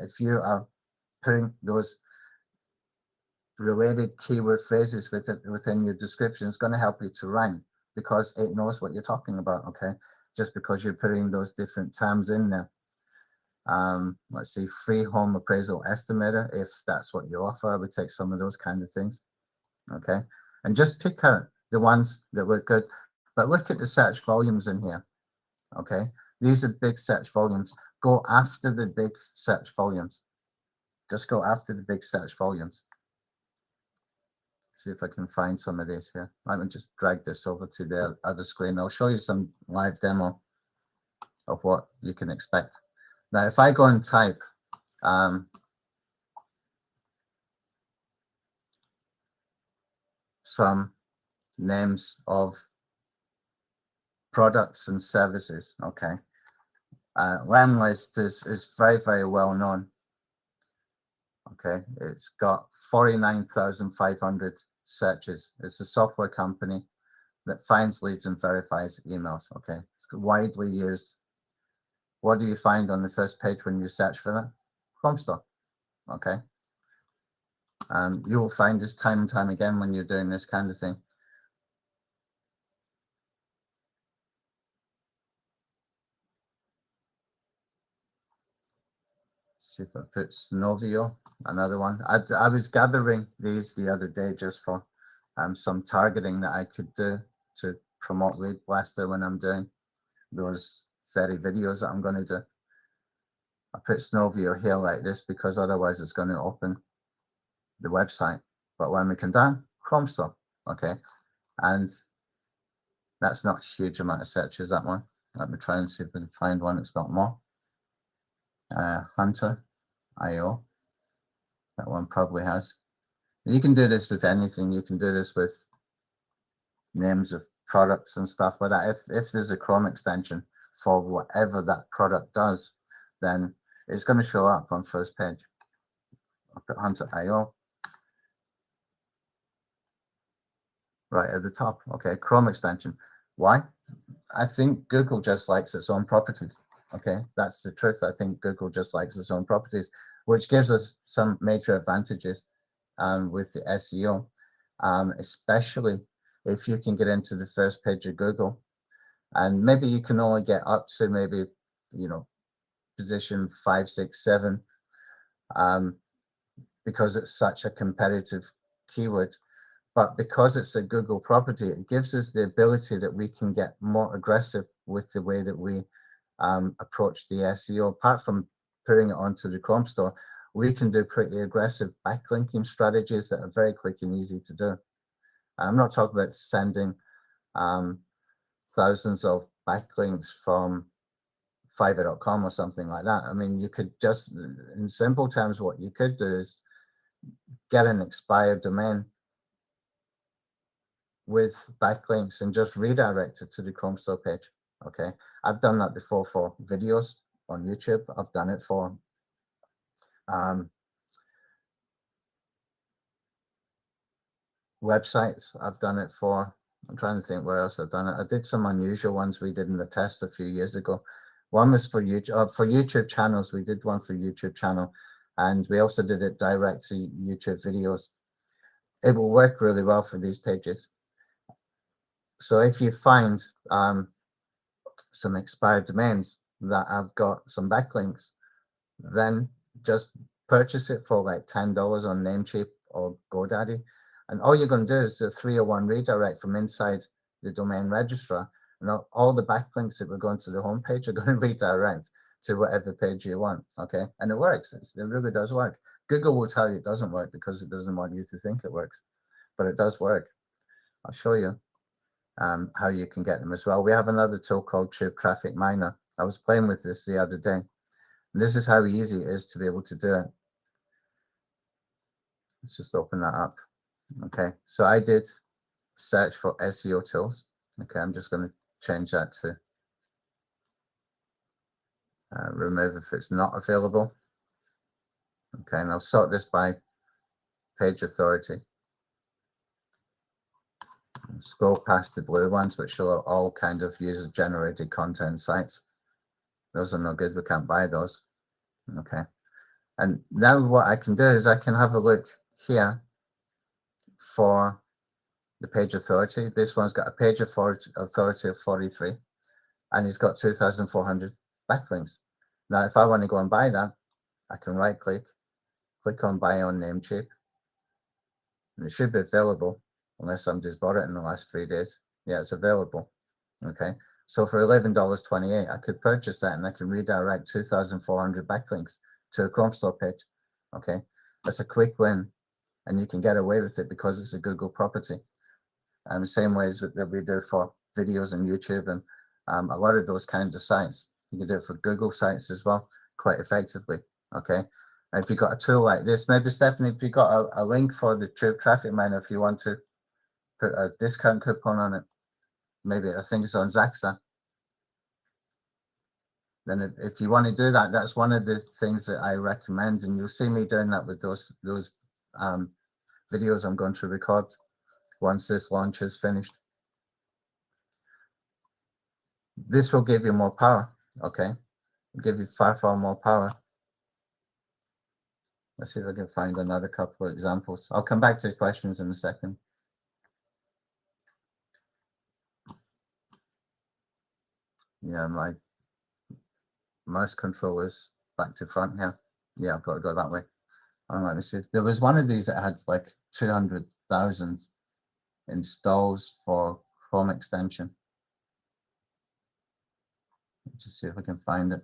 If you are putting those related keyword phrases within your description, it's going to help you to rank because it knows what you're talking about. Okay, just because you're putting those different terms in there. Let's see, free home appraisal estimator. If that's what you offer, I would take some of those kind of things. Okay, and just pick out the ones that look good. But look at the search volumes in here. Okay, these are big search volumes. Go after the big search volumes. Just go after the big search volumes. See if I can find some of these here. Let me just drag this over to the other screen. I'll show you some live demo of what you can expect. Now, if I go and type some names of products and services, okay. List is very, very well known. Okay, it's got 49,500 searches. It's a software company that finds leads and verifies emails. Okay, it's widely used. What do you find on the first page when you search for that? Chrome store. Okay, you will find this time and time again when you're doing this kind of thing. See if I put Synovio, another one. I was gathering these the other day just for some targeting that I could do to promote LeadBlasta when I'm doing those 30 videos that I'm going to do. I put Synovio here like this because otherwise it's going to open the website. But when we come down, Chrome store, okay, and that's not a huge amount of searches, that one. Let me try and see if we can find one that's got more. Hunter.io, that one probably has. You can do this with anything. You can do this with names of products and stuff like that. If there's a Chrome extension for whatever that product does, then it's going to show up on first page. I'll put Hunter.io right at the top. Okay, Chrome extension. Why? I think Google just likes its own properties. Okay, that's the truth. I think Google just likes its own properties, which gives us some major advantages with the SEO, especially if you can get into the first page of Google, and maybe you can only get up to maybe, you know, position 5, 6, 7, because it's such a competitive keyword. But because it's a Google property, it gives us the ability that we can get more aggressive with the way that we approach the SEO. Apart from putting it onto the Chrome store, we can do pretty aggressive backlinking strategies that are very quick and easy to do. I'm not talking about sending thousands of backlinks from Fiverr.com or something like that. I mean, you could just, in simple terms, what you could do is get an expired domain with backlinks and just redirect it to the Chrome store page. Okay, I've done that before for videos on YouTube. I've done it for websites. I've done it for, I'm trying to think where else I've done it. I did some unusual ones we did in the test a few years ago. One was for YouTube channels. We did one for YouTube channel, and we also did it direct to YouTube videos. It will work really well for these pages. So if you find some expired domains that have got some backlinks, then just purchase it for like $10 on Namecheap or GoDaddy. And all you're going to do is a 301 redirect from inside the domain registrar. And all the backlinks that were going to the homepage are going to redirect to whatever page you want. Okay. And it works. It really does work. Google will tell you it doesn't work because it doesn't want you to think it works, but it does work. I'll show you how you can get them as well. We have another tool called Tube Traffic Miner. I was playing with this the other day. And this is how easy it is to be able to do it. Let's just open that up. Okay, so I did search for SEO tools. Okay, I'm just going to change that to remove if it's not available. Okay, and I'll sort this by page authority. Scroll past the blue ones, which are all kind of user-generated content sites. Those are no good. We can't buy those. Okay, and now what I can do is I can have a look here for the page authority. This one's got a page authority of 43, and it's got 2,400 backlinks. Now, if I want to go and buy that, I can right click on buy on Namecheap, and it should be available unless somebody's bought it in the last 3 days. Yeah, it's available. Okay, so for $11.28, I could purchase that, and I can redirect 2,400 backlinks to a Chrome store page. Okay, that's a quick win and you can get away with it because it's a Google property. The same ways that we do for videos on YouTube and a lot of those kinds of sites. You can do it for Google sites as well, quite effectively. Okay. If you've got a tool like this, maybe Stephanie, if you've got a link for the traffic miner, if you want to put a discount coupon on it, maybe I think it's on Zaxa. Then if you want to do that, that's one of the things that I recommend, and you'll see me doing that with those videos I'm going to record once this launch is finished. This will give you more power, okay? It'll give you far more power. Let's see if I can find another couple of examples. I'll come back to the questions in a second. Yeah, my mouse control is back to front here. Yeah, I've got to go that way. Let me see. There was one of these that had like 200,000 installs for Chrome extension. Let's just see if I can find it.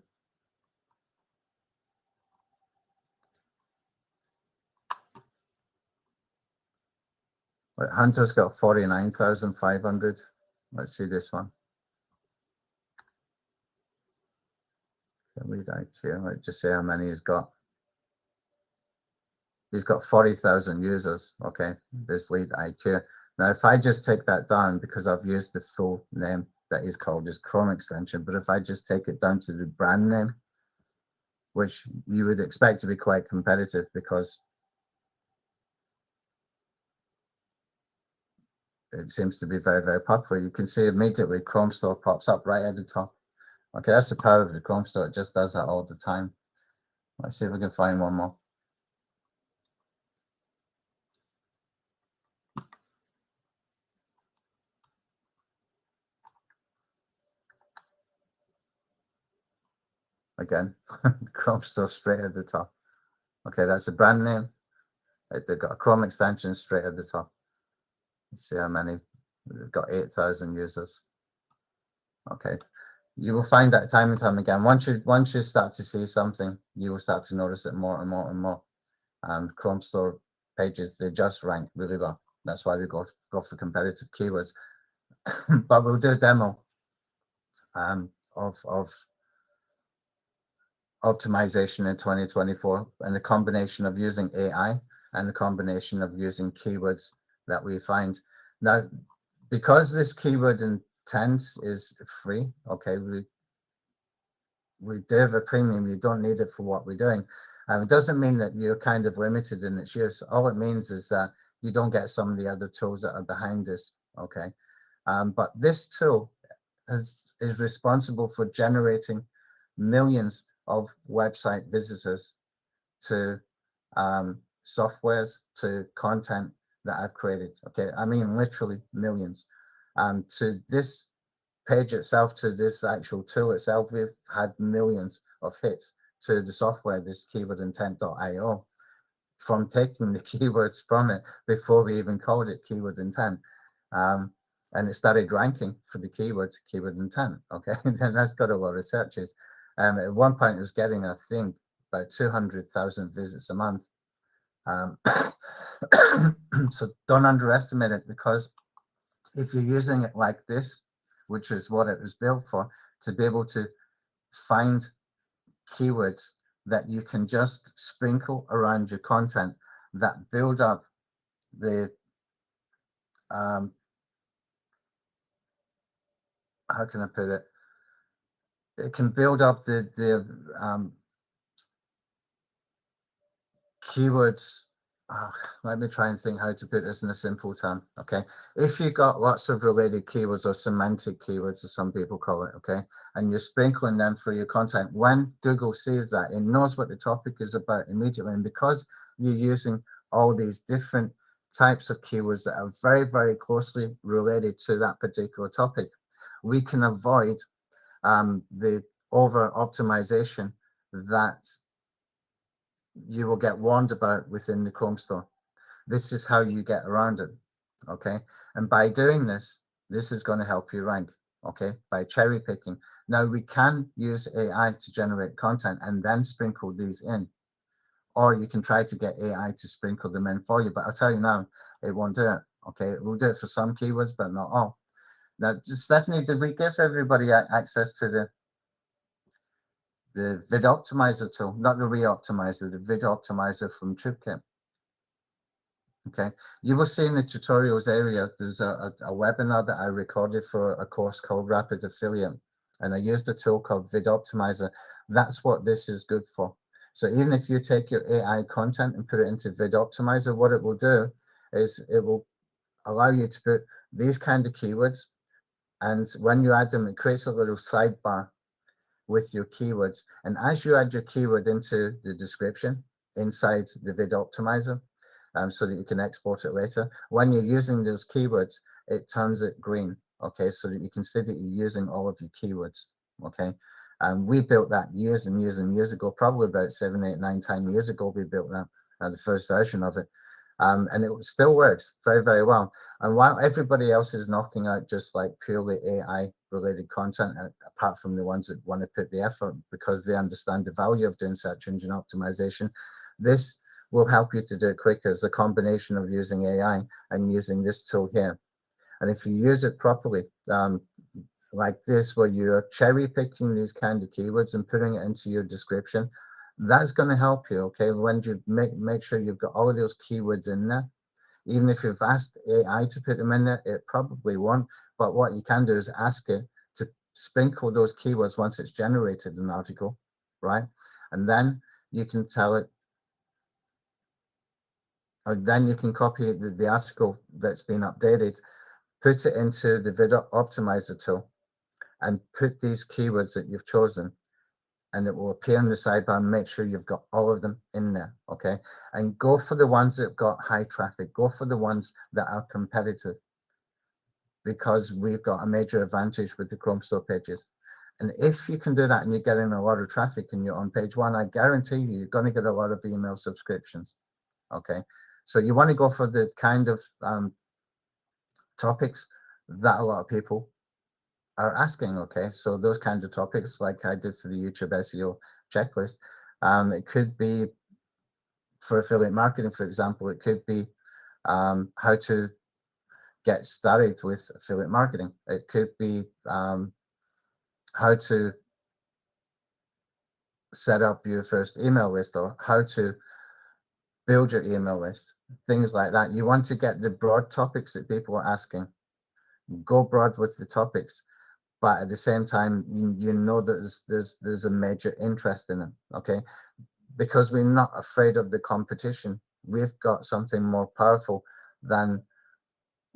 Hunter's got 49,500. Let's see this one. Lead IQ. Let's just say how many he's got. He's got 40,000 users. Okay, this Lead IQ. Now, if I just take that down, because I've used the full name that is called his Chrome extension, but if I just take it down to the brand name, which you would expect to be quite competitive because it seems to be very popular. You can see immediately Chrome Store pops up right at the top. Okay, that's the power of the Chrome Store. It just does that all the time. Let's see if we can find one more. Again, Chrome Store straight at the top. Okay, that's the brand name. They've got a Chrome extension straight at the top. Let's see how many. They've got 8,000 users. Okay, you will find that time and time again. Once you start to see something, you will start to notice it more and more. Chrome Store pages, they just rank really well. That's why we go for competitive keywords. But we'll do a demo of optimization in 2024, and a combination of using AI and a combination of using keywords that we find. Now, because this keyword intent is free, okay, we do have a premium. You don't need it for what we're doing. It doesn't mean that you're kind of limited in its use. All it means is that you don't get some of the other tools that are behind this, okay? But this tool is responsible for generating millions of website visitors to softwares, to content that I've created. Okay, I mean literally millions. To this page itself, to this actual tool itself, we've had millions of hits to the software, this keywordintent.io, from taking the keywords from it before we even called it keyword intent. And it started ranking for the keyword intent. Okay, and that's got a lot of searches. At one point, it was getting, I think, about 200,000 visits a month. So don't underestimate it, because if you're using it like this, which is what it was built for, to be able to find keywords that you can just sprinkle around your content that build up the how can I put it? It can build up the keywords. Let me try and think how to put this in a simple term. Okay, if you got lots of related keywords, or semantic keywords as some people call it, okay, and you're sprinkling them through your content, when Google sees that, it knows what the topic is about immediately. And because you're using all these different types of keywords that are very closely related to that particular topic, we can avoid the over optimization that you will get warned about within the Chrome Store. This is how you get around it, okay? And by doing this, this is going to help you rank, okay? By cherry picking. Now, we can use AI to generate content and then sprinkle these in, or you can try to get AI to sprinkle them in for you. But I'll tell you now, it won't do it. Okay, it will do it for some keywords, but not all. Now, Stephanie, did we give everybody access to the vid optimizer tool, not the re-optimizer, the vid optimizer from TripKit? Okay, you will see in the tutorials area, there's a webinar that I recorded for a course called Rapid Affiliate, and I used a tool called Vid Optimizer. That's what this is good for. So even if you take your AI content and put it into Vid Optimizer, what it will do is it will allow you to put these kind of keywords, and when you add them, it creates a little sidebar with your keywords. And as you add your keyword into the description inside the Vid Optimizer, so that you can export it later, when you're using those keywords, it turns it green, okay, so that you can see that you're using all of your keywords, okay? And we built that years and years and years ago, probably about 7, 8, 9, 10 years ago, we built that, the first version of it. And it still works very, very well. And while everybody else is knocking out just like purely AI related content, apart from the ones that want to put the effort because they understand the value of doing search engine optimization, this will help you to do it quicker. It's a combination of using AI and using this tool here. And if you use it properly, like this, where you're cherry picking these kind of keywords and putting it into your description, that's going to help you, okay? When you make sure you've got all of those keywords in there. Even if you've asked AI to put them in there, it probably won't. But what you can do is ask it to sprinkle those keywords once it's generated an article, right? And then you can tell it, or then you can copy the article that's been updated, put it into the Vid Optimizer tool, and put these keywords that you've chosen, and it will appear in the sidebar, and make sure you've got all of them in there, okay? And go for the ones that have got high traffic. Go for the ones that are competitive, because we've got a major advantage with the Chrome Store pages. And if you can do that and you're getting a lot of traffic and you're on page one, I guarantee you're going to get a lot of email subscriptions, okay? So you want to go for the kind of topics that a lot of people are asking, okay? So those kinds of topics, like I did for the YouTube SEO checklist, it could be for affiliate marketing, for example, it could be how to get started with affiliate marketing. It could be how to set up your first email list, or how to build your email list, things like that. You want to get the broad topics that people are asking. Go broad with the topics, but at the same time, you know that there's a major interest in it, okay? Because we're not afraid of the competition. We've got something more powerful than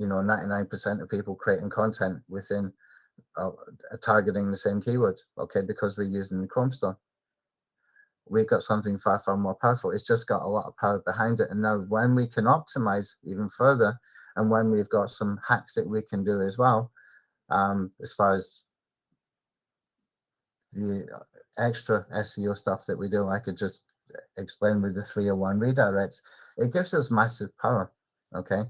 99% of people creating content within targeting the same keywords, okay? Because we're using the Chrome Store. We've got something far, far more powerful. It's just got a lot of power behind it. And now when we can optimize even further, and when we've got some hacks that we can do as well, as far as the extra SEO stuff that we do, like I just explained with the 301 redirects, it gives us massive power, okay?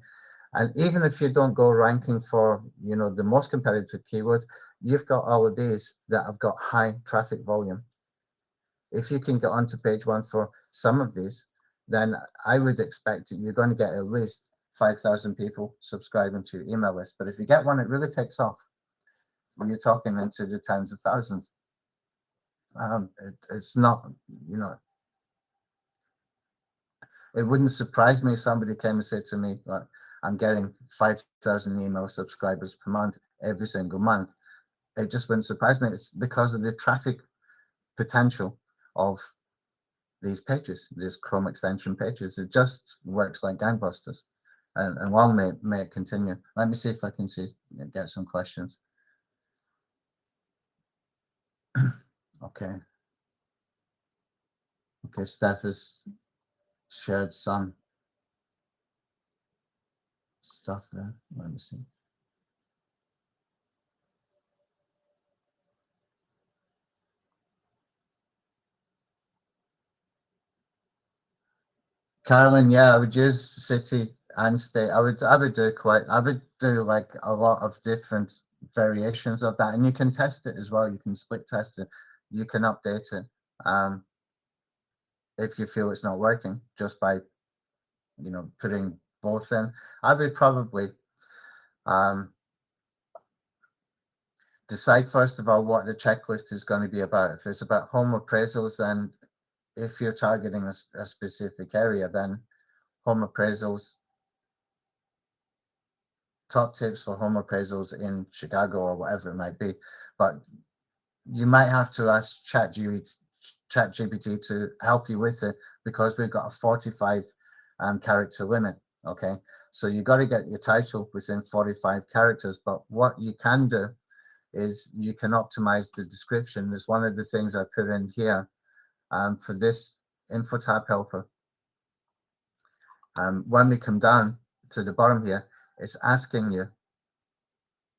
And even if you don't go ranking for, the most competitive keyword, you've got all of these that have got high traffic volume. If you can get onto page one for some of these, then I would expect that you're going to get at least 5,000 people subscribing to your email list. But if you get one that really takes off, you're talking into the tens of thousands. It's not, it wouldn't surprise me if somebody came and said to me, like, I'm getting 5,000 email subscribers per month, every single month. It just wouldn't surprise me. It's because of the traffic potential of these pages, these Chrome extension pages. It just works like gangbusters. And long may it continue. Let me see if I can get some questions. Okay. Okay, Steph has shared some stuff there. Let me see. Carolyn, yeah, I would use city and state. I would do like a lot of different variations of that, and you can test it as well. You can split test it. You can update it. if you feel it's not working, just by, you know, putting both in. I would probably decide first of all what the checklist is going to be about. If it's about home appraisals, then if you're targeting a specific area, then home appraisals, top tips for home appraisals in Chicago or whatever it might be. But you might have to ask ChatGPT to help you with it, because we've got a 45 character limit. Okay, so you got to get your title within 45 characters. But what you can do is you can optimize the description. There's one of the things I put in here for this info tab helper. When we come down to the bottom here, it's asking you,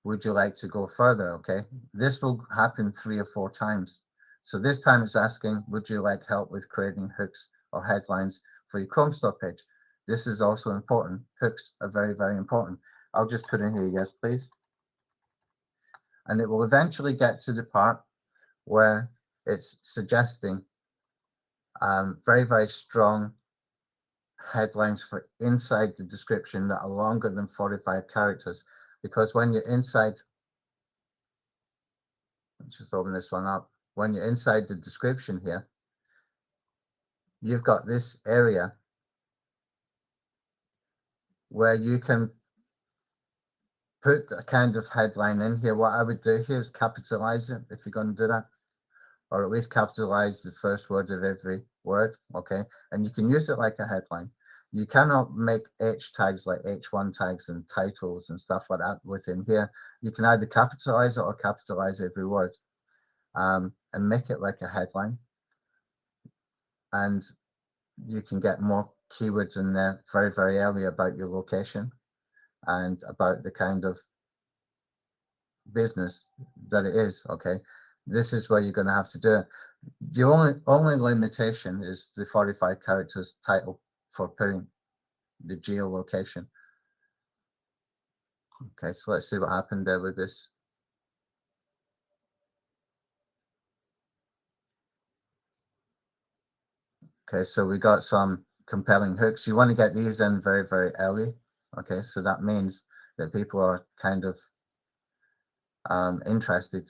would you like to go further? Okay, this will happen 3 or 4 times. So this time it's asking, would you like help with creating hooks or headlines for your Chrome store page? This is also important. Hooks are very, very important. I'll just put in here, yes, please. And it will eventually get to the part where it's suggesting very, very strong headlines for inside the description that are longer than 45 characters. Because when you're inside, let's just open this one up. When you're inside the description here, you've got this area where you can put a kind of headline in here. What I would do here is capitalize it if you're going to do that, or at least capitalize the first word of every word. Okay, and you can use it like a headline. You cannot make H tags like H1 tags and titles and stuff like that within here. You can either capitalize it or capitalize every word, and make it like a headline. And you can get more keywords in there very, very early about your location and about the kind of business that it is. Okay, this is where you're going to have to do it. The only limitation is the 45 characters title for putting the geolocation. Okay, so let's see what happened there with this. Okay, so we got some compelling hooks. You want to get these in very, very early. Okay, so that means that people are kind of interested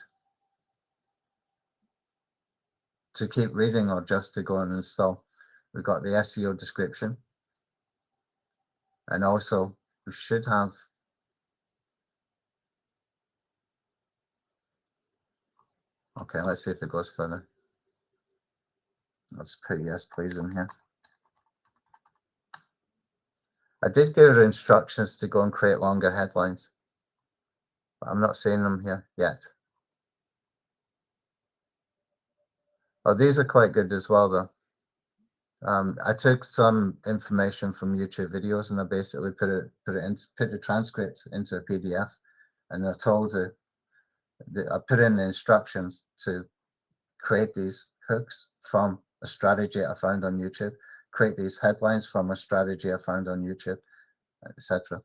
to keep reading or just to go and install. We've got the SEO description, and also we should have, okay, let's see if it goes further. Let's put yes please in here. I did give her instructions to go and create longer headlines, but I'm not seeing them here yet. Oh, these are quite good as well, though. I took some information from YouTube videos and I basically put the transcript into a PDF, and I told her that I put in the instructions to create these hooks from a strategy I found on YouTube, create these headlines from a strategy I found on YouTube, etc.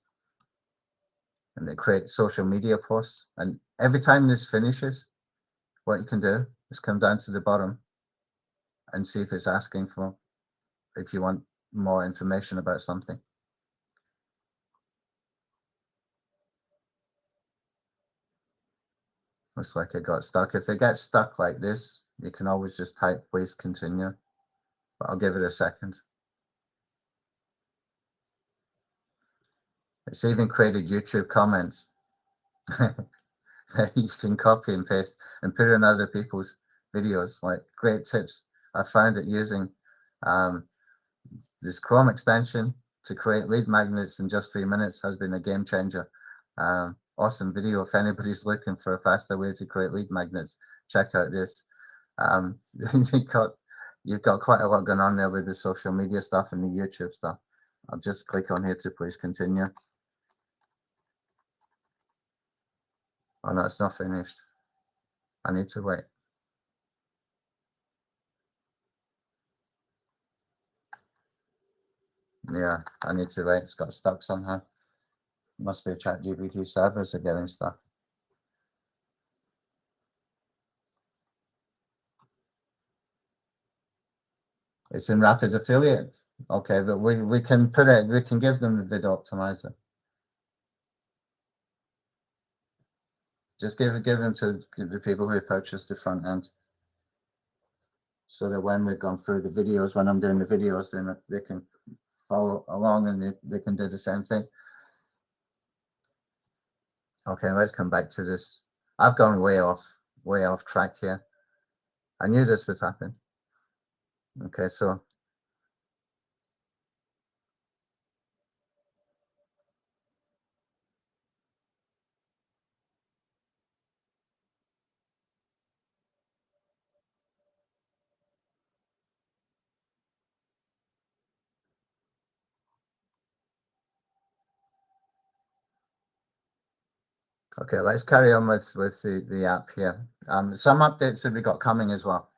And they create social media posts. And every time this finishes, what you can do is come down to the bottom and see if it's asking for, if you want more information about something. Looks like it got stuck. If it gets stuck like this, you can always just type please continue, but I'll give it a second. It's even created YouTube comments that you can copy and paste and put in other people's videos. Like, great tips. I found that using this Chrome extension to create lead magnets in just 3 minutes has been a game changer. Awesome video. If anybody's looking for a faster way to create lead magnets, check out this. You've got quite a lot going on there with the social media stuff and the YouTube stuff. I'll just click on here to please continue. Oh no, it's not finished. I need to wait. Yeah, I need to wait. It's got stuck somehow. Must be a ChatGPT servers are getting stuck. It's in Rapid Affiliate. Okay, but we can put it, we can give them the video optimizer. Just give them to the people who purchase the front end, so that when we've gone through the videos, when I'm doing the videos, then they can follow along and they can do the same thing. Okay, let's come back to this. I've gone way off track here. I knew this would happen. Okay, so okay, let's carry on with the app here. Some updates that we got coming as well.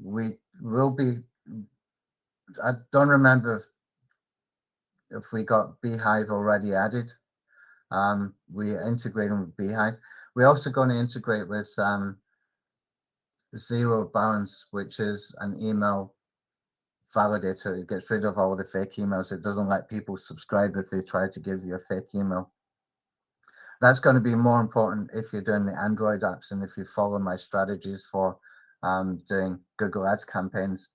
We will be, I don't remember if we got Beehive already added. We integrating with Beehive. We're also going to integrate with Zero Bounds, which is an email validator. It gets rid of all the fake emails. It doesn't let people subscribe if they try to give you a fake email. That's going to be more important if you're doing the Android apps and if you follow my strategies for doing Google Ads campaigns,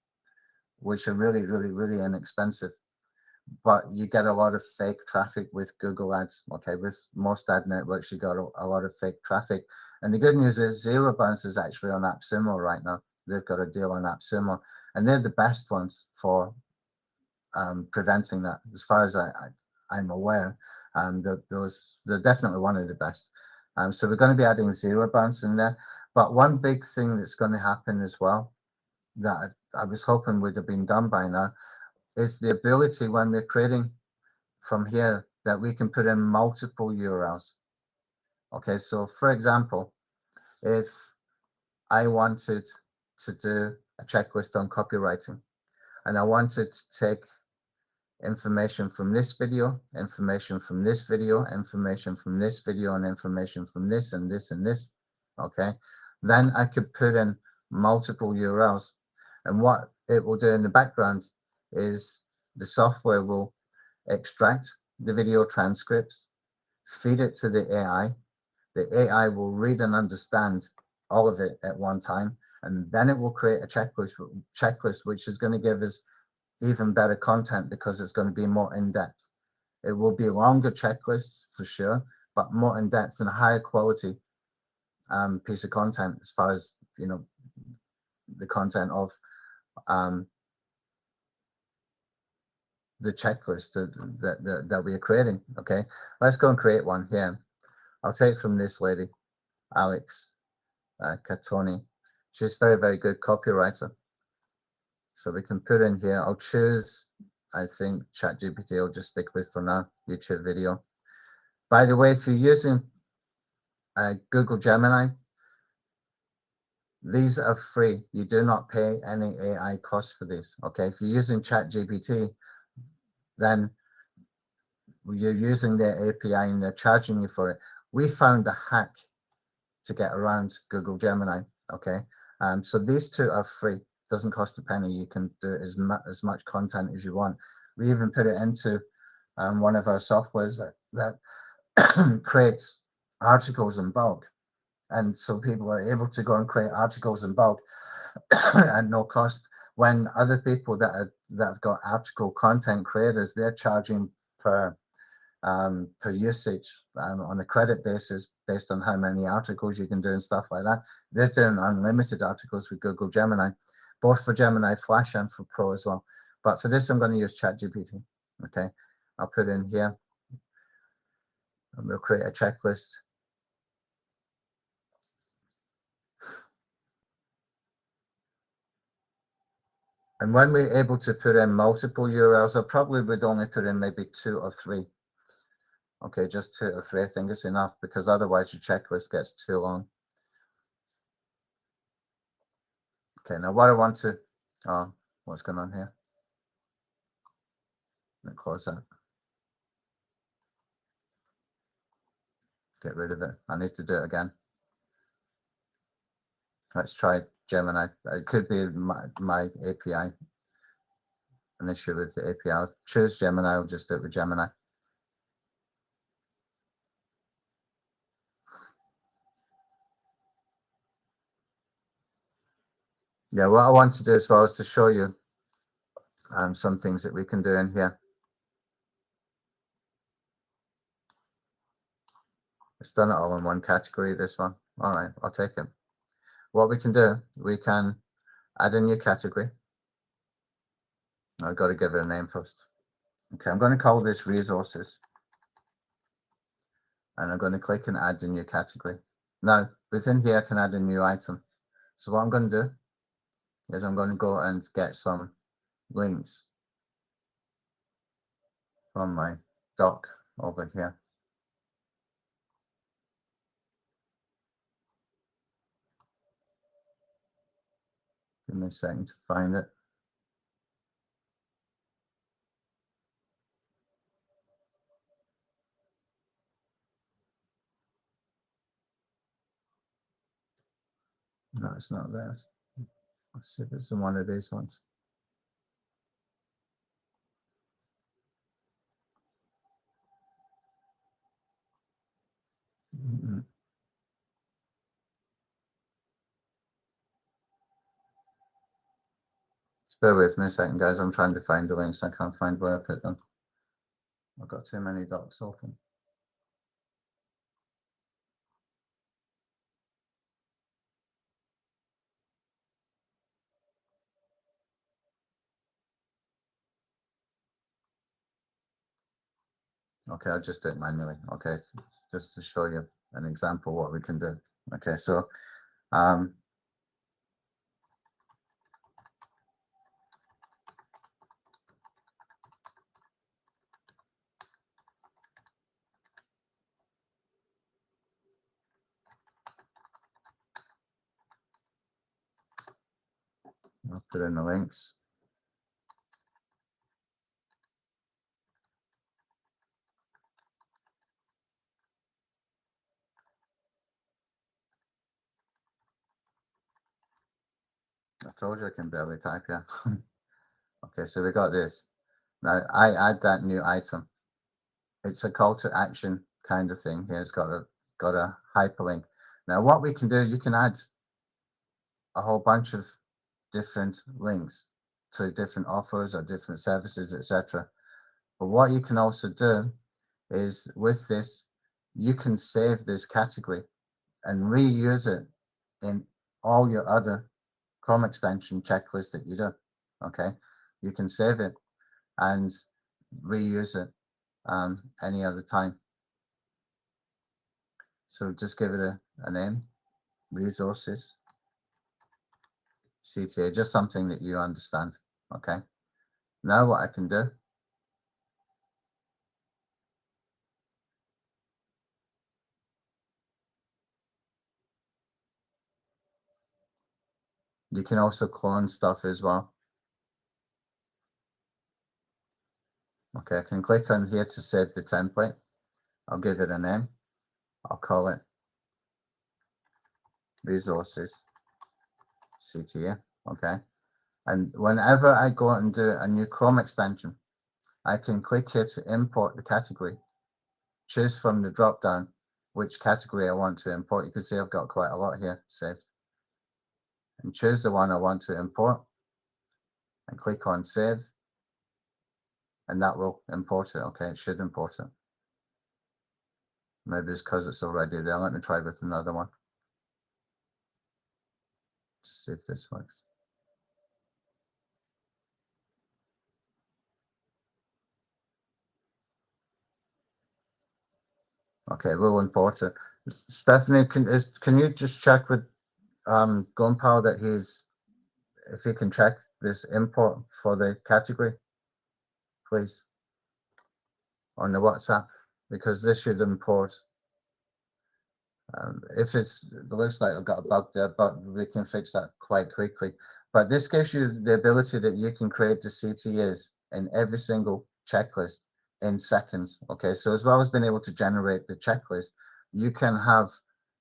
which are really, really, really inexpensive. But you get a lot of fake traffic with Google Ads. Okay, with most ad networks, you got a lot of fake traffic. And the good news is Zero Bounce is actually on AppSumo right now. They've got a deal on AppSumo, and they're the best ones for preventing that, as far as I'm aware. They're definitely one of the best. So we're going to be adding Zero Bounce in there. But one big thing that's going to happen as well, that I was hoping would have been done by now, is the ability when we're creating from here that we can put in multiple URLs. Okay, so for example, if I wanted to do a checklist on copywriting and I wanted to take information from this video, information from this video, information from this video, and information from this and this and this, okay, then I could put in multiple URLs. And what it will do in the background is the software will extract the video transcripts, feed it to the AI. The AI will read and understand all of it at one time, and then it will create a checklist, which is going to give us even better content because it's going to be more in-depth. It will be longer checklists for sure, but more in-depth and a higher quality piece of content as far as, you know, the content of the checklist that we are creating. Okay, let's go and create one here. I'll take from this lady, Alex Catoni. She's very, very good copywriter. So we can put in here, I'll choose, I think ChatGPT I'll just stick with for now, YouTube video. By the way, if you're using Google Gemini, these are free. You do not pay any AI cost for these. Okay, if you're using ChatGPT, then you're using their API and they're charging you for it. We found a hack to get around Google Gemini. Okay, so these two are free. Doesn't cost a penny. You can do as much content as you want. We even put it into one of our softwares that creates articles in bulk, and so people are able to go and create articles in bulk at no cost. When other people that have got article content creators, they're charging per usage on a credit basis based on how many articles you can do and stuff like that. They're doing unlimited articles with Google Gemini, both for Gemini Flash and for Pro as well. But for this, I'm going to use ChatGPT. Okay, I'll put in here and we'll create a checklist. And when we're able to put in multiple URLs, I probably would only put in maybe 2 or 3. Okay, just 2 or 3, I think is enough, because otherwise your checklist gets too long. Okay, now what I want to, what's going on here? Let me close that. Get rid of it. I need to do it again. Let's try Gemini. It could be my API, an issue with the API. I'll choose Gemini. I'll just do it with Gemini. Yeah, what I want to do as well is to show you some things that we can do in here. It's done it all in one category, this one. All right, I'll take it. What we can do, we can add a new category. I've got to give it a name first. Okay, I'm going to call this resources. And I'm going to click and add a new category. Now, within here, I can add a new item. So what I'm going to do is I'm going to go and get some links from my doc over here. Give me a second to find it. No, it's not there. Let's see if it's in one of these ones. Just bear with me a second, guys. I'm trying to find the links. I can't find where I put them. I've got too many docs open. Okay, I'll just do it manually. Okay, just to show you an example of what we can do. Okay, so I'll put in the links. I told you I can barely type here. Okay, so we got this. Now I add that new item. It's a call to action kind of thing here. It's got a hyperlink. Now what we can do, you can add a whole bunch of different links to different offers or different services, etc. But what you can also do is with this, you can save this category and reuse it in all your other Chrome extension checklists that you do. Okay, you can save it and reuse it any other time. So just give it a name, resources, CTA, just something that you understand. Okay, now what I can do, you can also clone stuff as well. Okay, I can click on here to save the template. I'll give it a name. I'll call it resources CTA. Okay, and whenever I go and do a new Chrome extension, I can click here to import the category. Choose from the drop down which category I want to import. You can see I've got quite a lot here saved. And choose the one I want to import and click on save. And that will import it. Okay, it should import it. Maybe it's because it's already there. Let me try with another one. See if this works. Okay, we'll import it. Stephanie, can you just check with Gunpowder that if he can check this import for the category, please, on the WhatsApp, because this should import. If it looks like I've got a bug there, but we can fix that quite quickly. But this gives you the ability that you can create the CTAs in every single checklist in seconds. Okay, so as well as being able to generate the checklist, you can have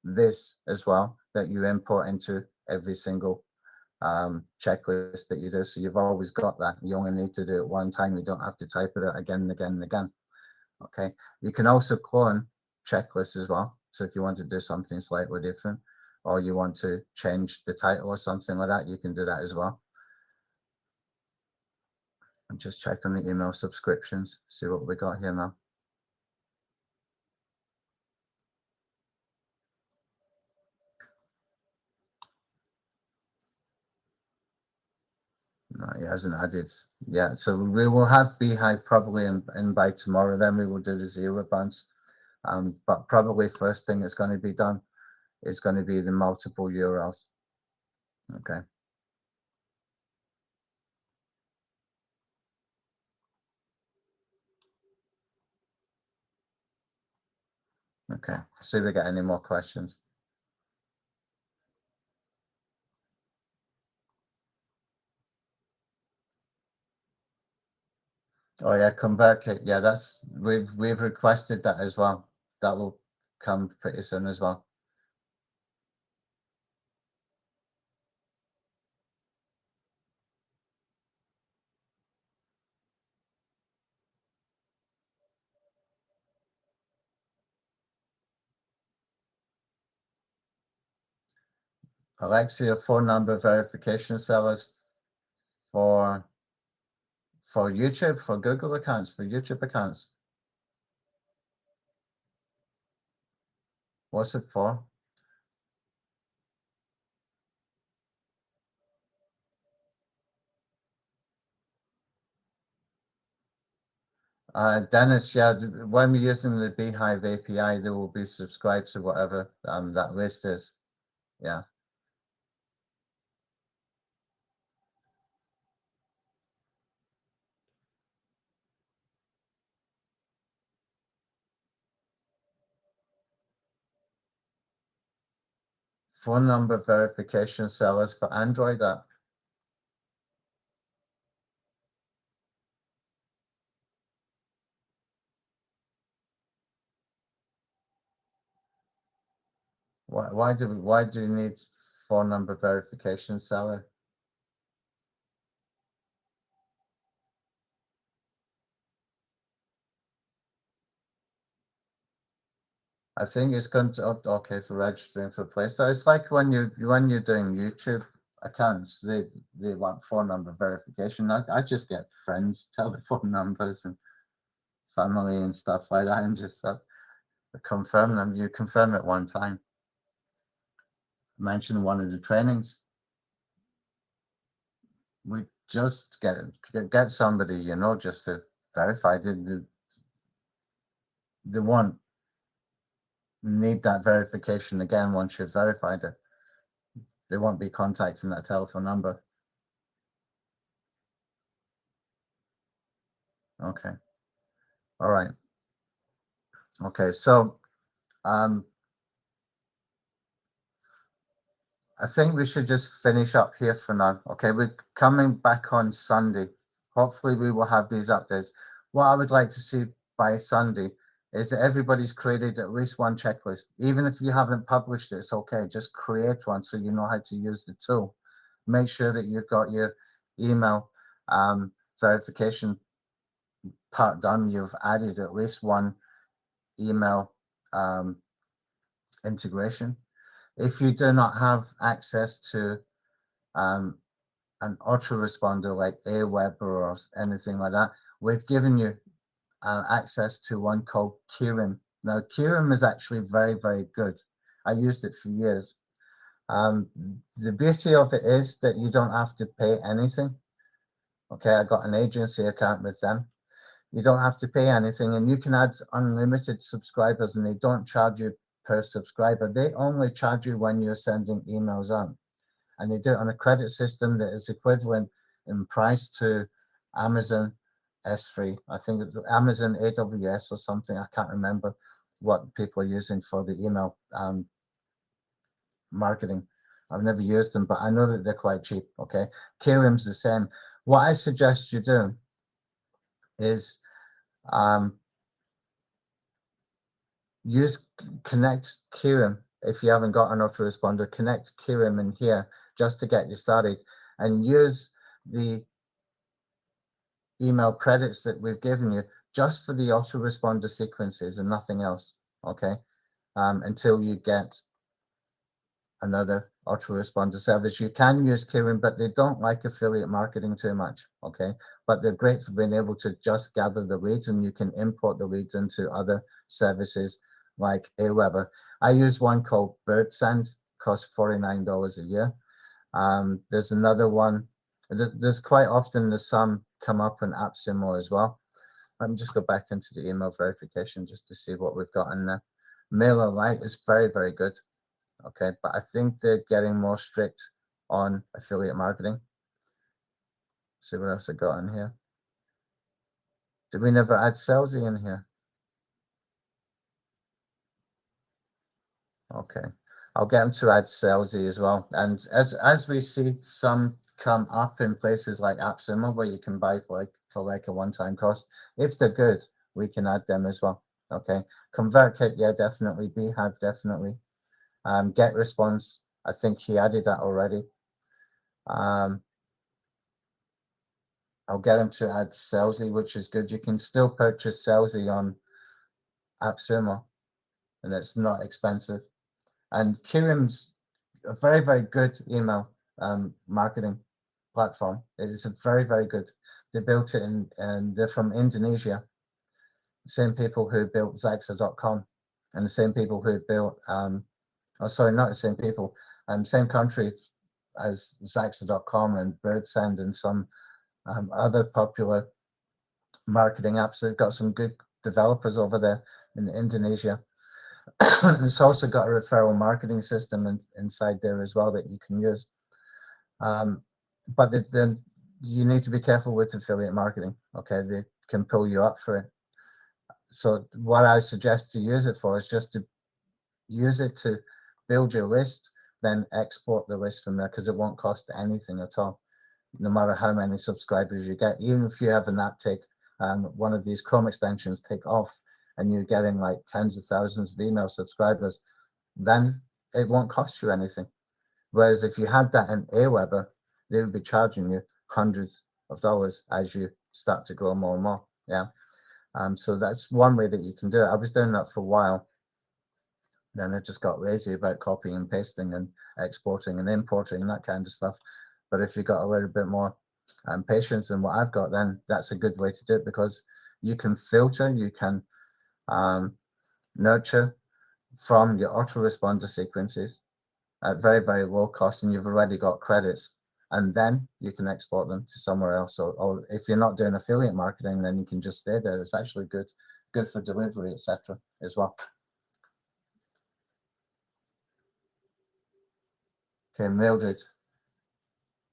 this as well that you import into every single checklist that you do. So you've always got that. You only need to do it one time. You don't have to type it out again and again and again. Okay. You can also clone checklists as well. So if you want to do something slightly different, or you want to change the title or something like that, you can do that as well. And just check on the email subscriptions, see what we got here now. No, it hasn't added yet. So we will have Beehive probably in by tomorrow. Then we will do the zero bounce. But probably first thing that's going to be done is going to be the multiple URLs. Okay. Okay. See if we get any more questions. Oh yeah, ConvertKit. Yeah, that's we've requested that as well. That will come pretty soon as well. Alexia, phone number verification sellers for YouTube, for Google accounts, for YouTube accounts. What's it for? Dennis, yeah, when we're using the Beehive API, they will be subscribed to whatever that list is. Yeah. Phone number verification sellers for Android app. Why do you need phone number verification seller? I think it's going to okay for registering for Play Store. It's like when you're doing YouTube accounts, they want phone number verification. I just get friends, telephone numbers, and family and stuff like that, and just confirm them. You confirm it one time. Mention one of the trainings. We just get somebody, you know, just to verify. They won't need that verification again once you've verified it. They won't be contacting that telephone number. Okay. All right. Okay. So I think we should just finish up here for now. Okay. We're coming back on Sunday. Hopefully we will have these updates. What I would like to see by Sunday is that everybody's created at least one checklist. Even if you haven't published it, it's okay. Just create one so you know how to use the tool. Make sure that you've got your email verification part done. You've added at least one email integration. If you do not have access to an autoresponder like Aweber or anything like that, we've given you access to one called Kieran. Now, Kieran is actually very, very good. I used it for years. The beauty of it is that you don't have to pay anything. Okay, I got an agency account with them. You don't have to pay anything, and you can add unlimited subscribers, and they don't charge you per subscriber. They only charge you when you're sending emails out, and they do it on a credit system that is equivalent in price to Amazon S3. I think it's Amazon AWS or something. I can't remember what people are using for the email marketing. I've never used them, but I know that they're quite cheap. Okay, Kieran's the same. What I suggest you do is use connect Kieran. If you haven't got an autoresponder, connect Kieran in here just to get you started, and use the email credits that we've given you just for the autoresponder sequences and nothing else, okay? Until you get another autoresponder service. You can use Kieran, but they don't like affiliate marketing too much, okay? But they're great for being able to just gather the leads, and you can import the leads into other services like Aweber. I use one called BirdSend, costs $49 a year. There's another one. There's quite often there's some come up in AppSumo as well. Let me just go back into the email verification just to see what we've got in there. MailerLite is very, very good. Okay, but I think they're getting more strict on affiliate marketing. See what else I got in here. Did we never add Salesy in here? Okay, I'll get them to add Salesy as well. And as we see some come up in places like AppSumo where you can buy for like a one-time cost, if they're good, we can add them as well. Okay, ConvertKit, yeah, definitely. Behave, definitely. Get Response, I think he added that already. I'll get him to add Salesy, which is good. You can still purchase Salesy on AppSumo, and it's not expensive. And Kirim's a very, very good email marketing platform. It is a very, very good. They built it and they're from Indonesia. Same people who built Zaxa.com, and the same people who built, oh, sorry, not the same people, same country as Zaxa.com and BirdSend and some other popular marketing apps. They've got some good developers over there in Indonesia. It's also got a referral marketing system inside there as well that you can use. But then you need to be careful with affiliate marketing. Okay, they can pull you up for it. So what I suggest to use it for is just to use it to build your list, then export the list from there, because it won't cost anything at all, no matter how many subscribers you get. Even if you have an app take one of these Chrome extensions take off and you're getting like tens of thousands of email subscribers, then it won't cost you anything. Whereas if you had that in Aweber, they would be charging you hundreds of dollars as you start to grow more and more. Yeah. So that's one way that you can do it. I was doing that for a while. Then I just got lazy about copying and pasting and exporting and importing and that kind of stuff. But if you've got a little bit more patience than what I've got, then that's a good way to do it, because you can filter, you can nurture from your autoresponder sequences at very, very low cost, and you've already got credits, and then you can export them to somewhere else. Or if you're not doing affiliate marketing, then you can just stay there. It's actually good for delivery, etc. as well. Okay, Mildred,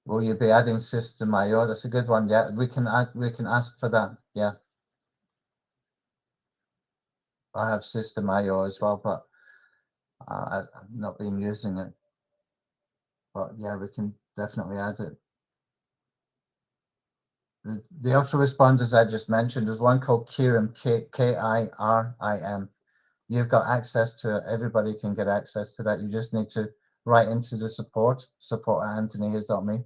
will you be adding System IO? That's a good one. Yeah, we can ask for that. Yeah, I have System IO as well, but I've not been using it. But yeah, we can definitely add it. The autoresponders I just mentioned, there's one called Kirim, Kirim. You've got access to it. Everybody can get access to that. You just need to write into the support at anthonyhughes.me,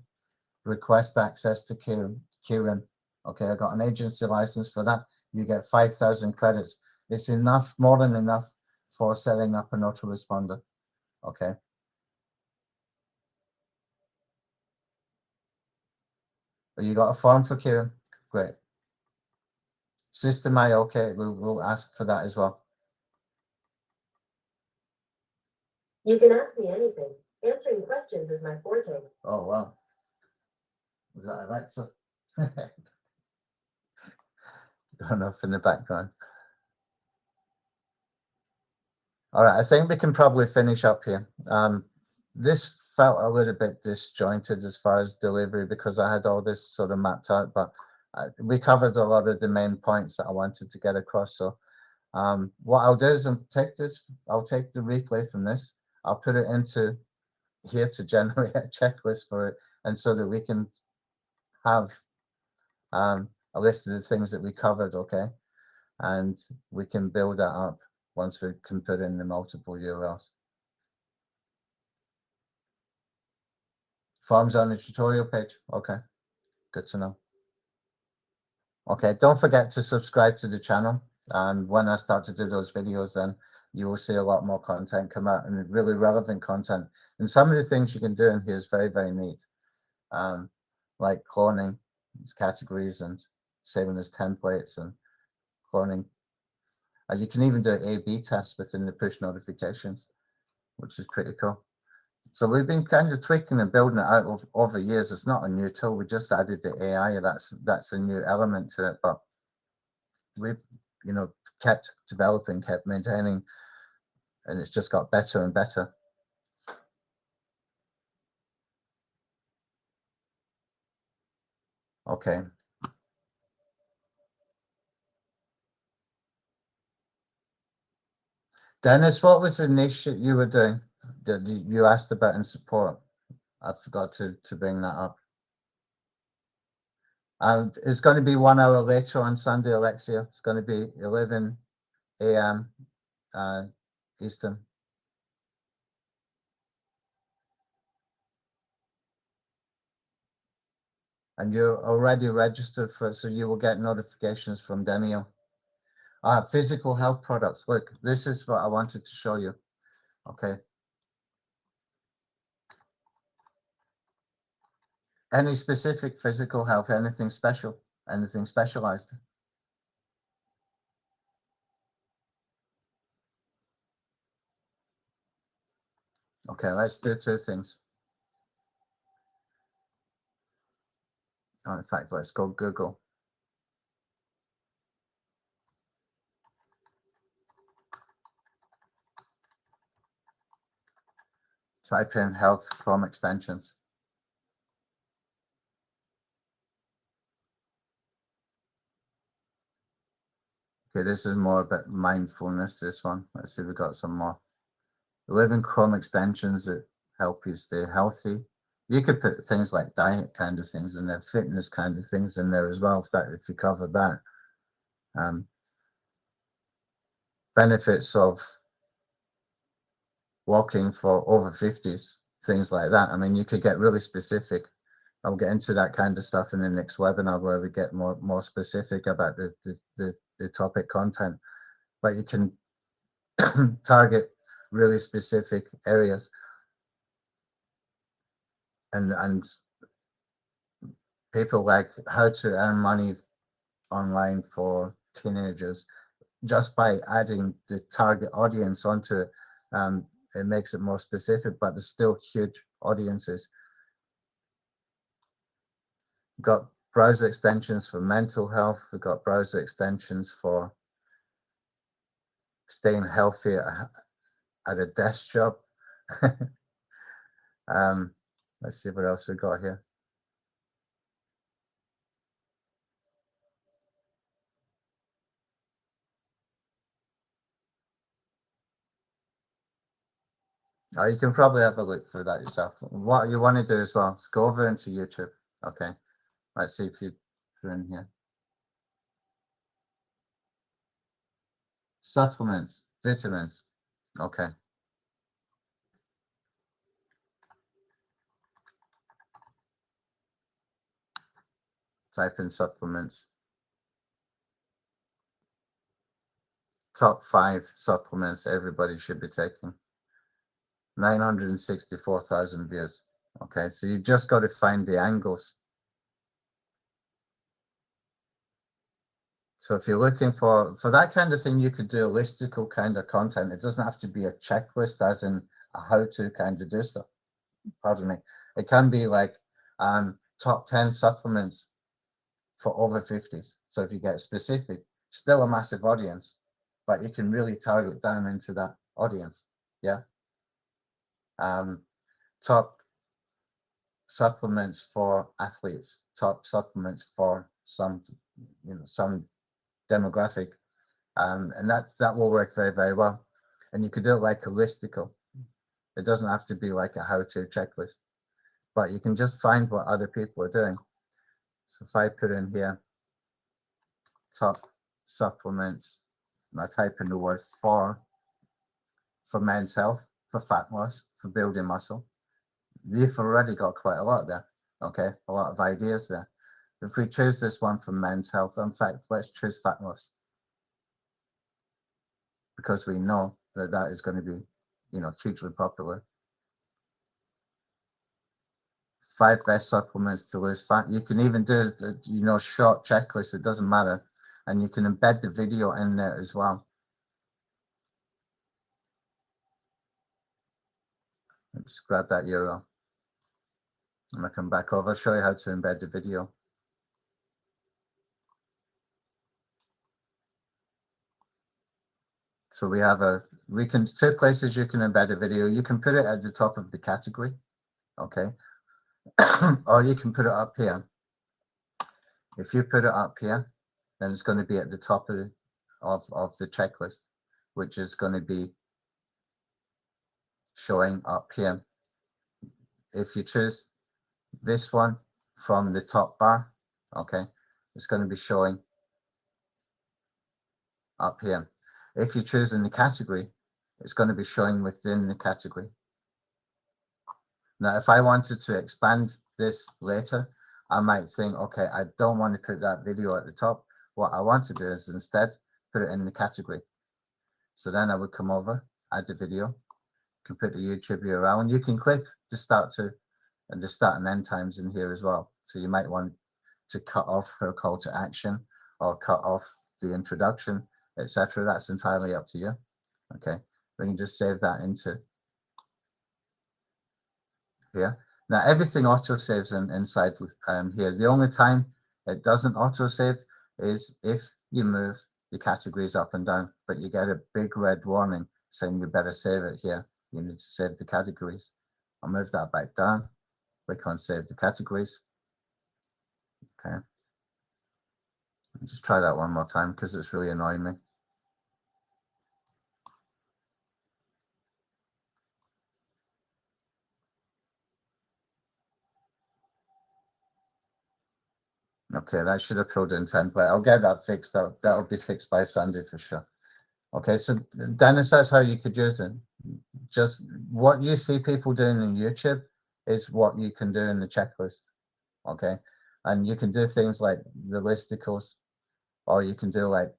request access to Kirim. Okay, I got an agency license for that. You get 5,000 credits. It's enough, more than enough for setting up an autoresponder. Okay. But you got a form for Kirim? Great. System I, okay, we'll ask for that as well.
You can ask me anything. Answering questions is my forte.
Oh, wow. Was that Alexa? Going off in the background. All right, I think we can probably finish up here. This felt a little bit disjointed as far as delivery because I had all this sort of mapped out, but we covered a lot of the main points that I wanted to get across. So what I'll do is I'll take the replay from this, I'll put it into here to generate a checklist for it, and so that we can have a list of the things that we covered, okay? And we can build that up once we can put in the multiple URLs. Forms on the tutorial page. Okay, good to know. Okay, don't forget to subscribe to the channel. And when I start to do those videos, then you will see a lot more content come out, and really relevant content. And some of the things you can do in here is very, very neat. Like cloning categories and saving as templates and cloning. And you can even do A/B tests within the push notifications, which is pretty cool. So we've been kind of tweaking and building it out over years. It's not a new tool. We just added the AI. That's a new element to it. But we've, kept developing, kept maintaining, and it's just got better and better. Okay. Dennis, what was the niche that you were doing that you asked about in support? I forgot to bring that up. It's going to be 1 hour later on Sunday, Alexia. It's going to be 11 a.m. Eastern. And you're already registered for it, so you will get notifications from Demio. Physical health products. Look, this is what I wanted to show you. Okay. Any specific physical health, anything special, anything specialized? Okay, let's do two things. Oh, in fact, let's go Google. Type in health Chrome extensions. Okay, this is more about mindfulness, this one. Let's see if we've got some more. 11 Chrome extensions that help you stay healthy. You could put things like diet kind of things in there, fitness kind of things in there as well, if you cover that. Benefits of walking for over 50s, things like that. I mean, you could get really specific. I'll get into that kind of stuff in the next webinar where we get more specific about the topic content. But you can target really specific areas and people like how to earn money online for teenagers. Just by adding the target audience onto it, it makes it more specific, but there's still huge audiences. We've got browser extensions for mental health. We've got browser extensions for staying healthy at a desk job. Let's see what else we got here. You can probably have a look through that yourself. What you want to do as well is go over into YouTube. Okay, let's see if you're in here. Supplements, vitamins. Okay. Type in supplements. Top 5 supplements everybody should be taking. 964,000 views. Okay, so you just got to find the angles. So if you're looking for that kind of thing, you could do a listicle kind of content. It doesn't have to be a checklist as in a how-to kind of do stuff. Pardon me. It can be like top 10 supplements for over 50s. So if you get specific, still a massive audience, but you can really target down into that audience. Yeah. Top supplements for athletes, top supplements for some demographic, and that will work very, very well. And you could do it like a listicle. It doesn't have to be like a how-to checklist, but you can just find what other people are doing. So if I put in here top supplements, and I type in the word for men's health, for fat loss, for building muscle, you've already got quite a lot there. Okay, a lot of ideas there. If we choose this one for men's health, in fact, let's choose fat loss, because we know that that is going to be, hugely popular. 5 best supplements to lose fat. You can even do, short checklists. It doesn't matter, and you can embed the video in there as well. Just grab that URL. I'm going to come back over, show you how to embed the video. So we have two places you can embed a video. You can put it at the top of the category, okay? Or you can put it up here. If you put it up here, then it's going to be at the top of the checklist, which is going to be showing up here. If you choose this one from the top bar, okay, it's going to be showing up here. If you choose in the category, it's going to be showing within the category. Now, if I wanted to expand this later, I might think, okay, I don't want to put that video at the top. What I want to do is instead put it in the category. So then I would come over, add the video, can put the YouTube URL, and you can click the start and end times in here as well. So you might want to cut off her call to action or cut off the introduction, etc. That's entirely up to you. Okay, we can just save that into here. Now everything auto saves inside here. The only time it doesn't auto save is if you move the categories up and down, but you get a big red warning saying you better save it here. You need to save the categories. I'll move that back down. Click on save the categories. Okay. Just try that one more time because it's really annoying me. Okay, that should have pulled in template. I'll get that fixed. That'll be fixed by Sunday for sure. Okay, so Dennis, that's how you could use it. Just what you see people doing in YouTube is what you can do in the checklist. Okay, and you can do things like the listicles, or you can do like,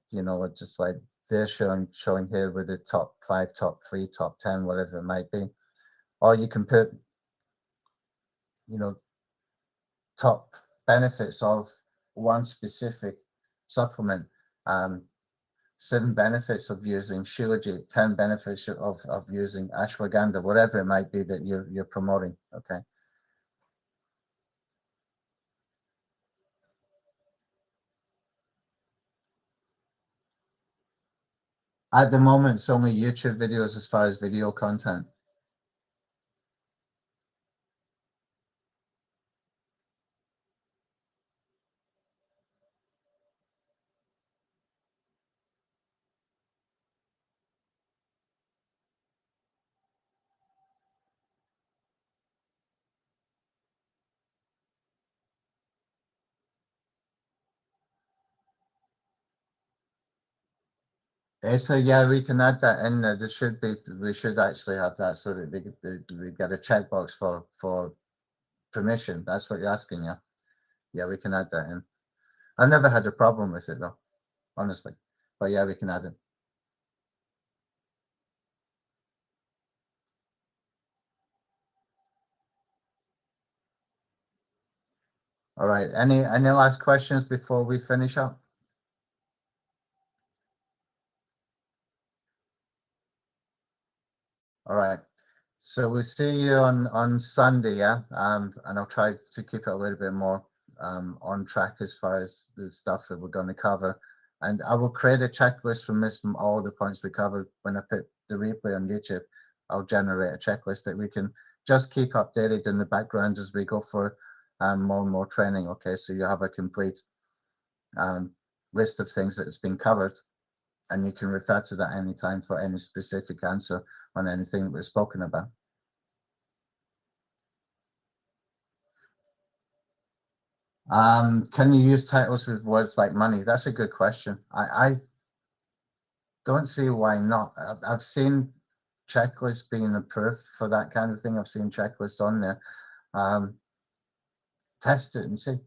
just like they're showing here with the top 5, top 3, top 10, whatever it might be. Or you can put, top benefits of one specific supplement. 7 benefits of using Shilajit, 10 benefits of using ashwagandha, whatever it might be that you're promoting. Okay. At the moment, it's only YouTube videos as far as video content. So yeah, we can add that in there. We should actually have that so that they get a checkbox for permission. That's what you're asking, yeah? Yeah, we can add that in. I've never had a problem with it though, honestly. But yeah, we can add it. All right. Any last questions before we finish up? All right. So we'll see you on Sunday, yeah. And I'll try to keep it a little bit more on track as far as the stuff that we're going to cover. And I will create a checklist from all the points we covered. When I put the replay on YouTube, I'll generate a checklist that we can just keep updated in the background as we go for more and more training. Okay, so you have a complete list of things that has been covered, and you can refer to that anytime for any specific answer on anything that we've spoken about. Can you use titles with words like money? That's a good question. I don't see why not. I've seen checklists being approved for that kind of thing. I've seen checklists on there. Test it and see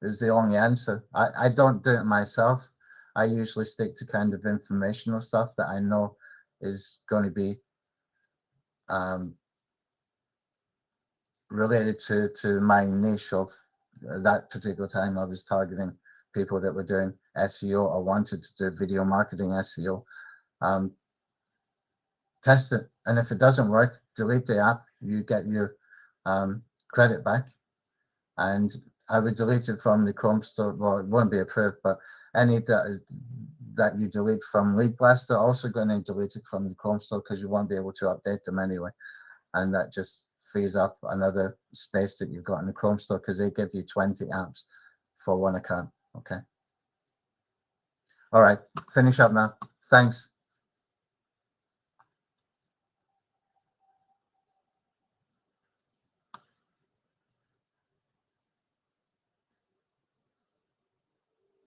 is the only answer. I don't do it myself. I usually stick to kind of informational stuff that I know is going to be related to my niche of that particular time. I was targeting people that were doing SEO or wanted to do video marketing SEO. Test it, and if it doesn't work, delete the app. You get your credit back, and I would delete it from the Chrome store. Well, it won't be approved, but any that you delete from LeadBlasta also going to delete it from the Chrome store because you won't be able to update them anyway, and that just frees up another space that you've got in the Chrome store because they give you 20 apps for one account. Okay. All right, finish up now. Thanks.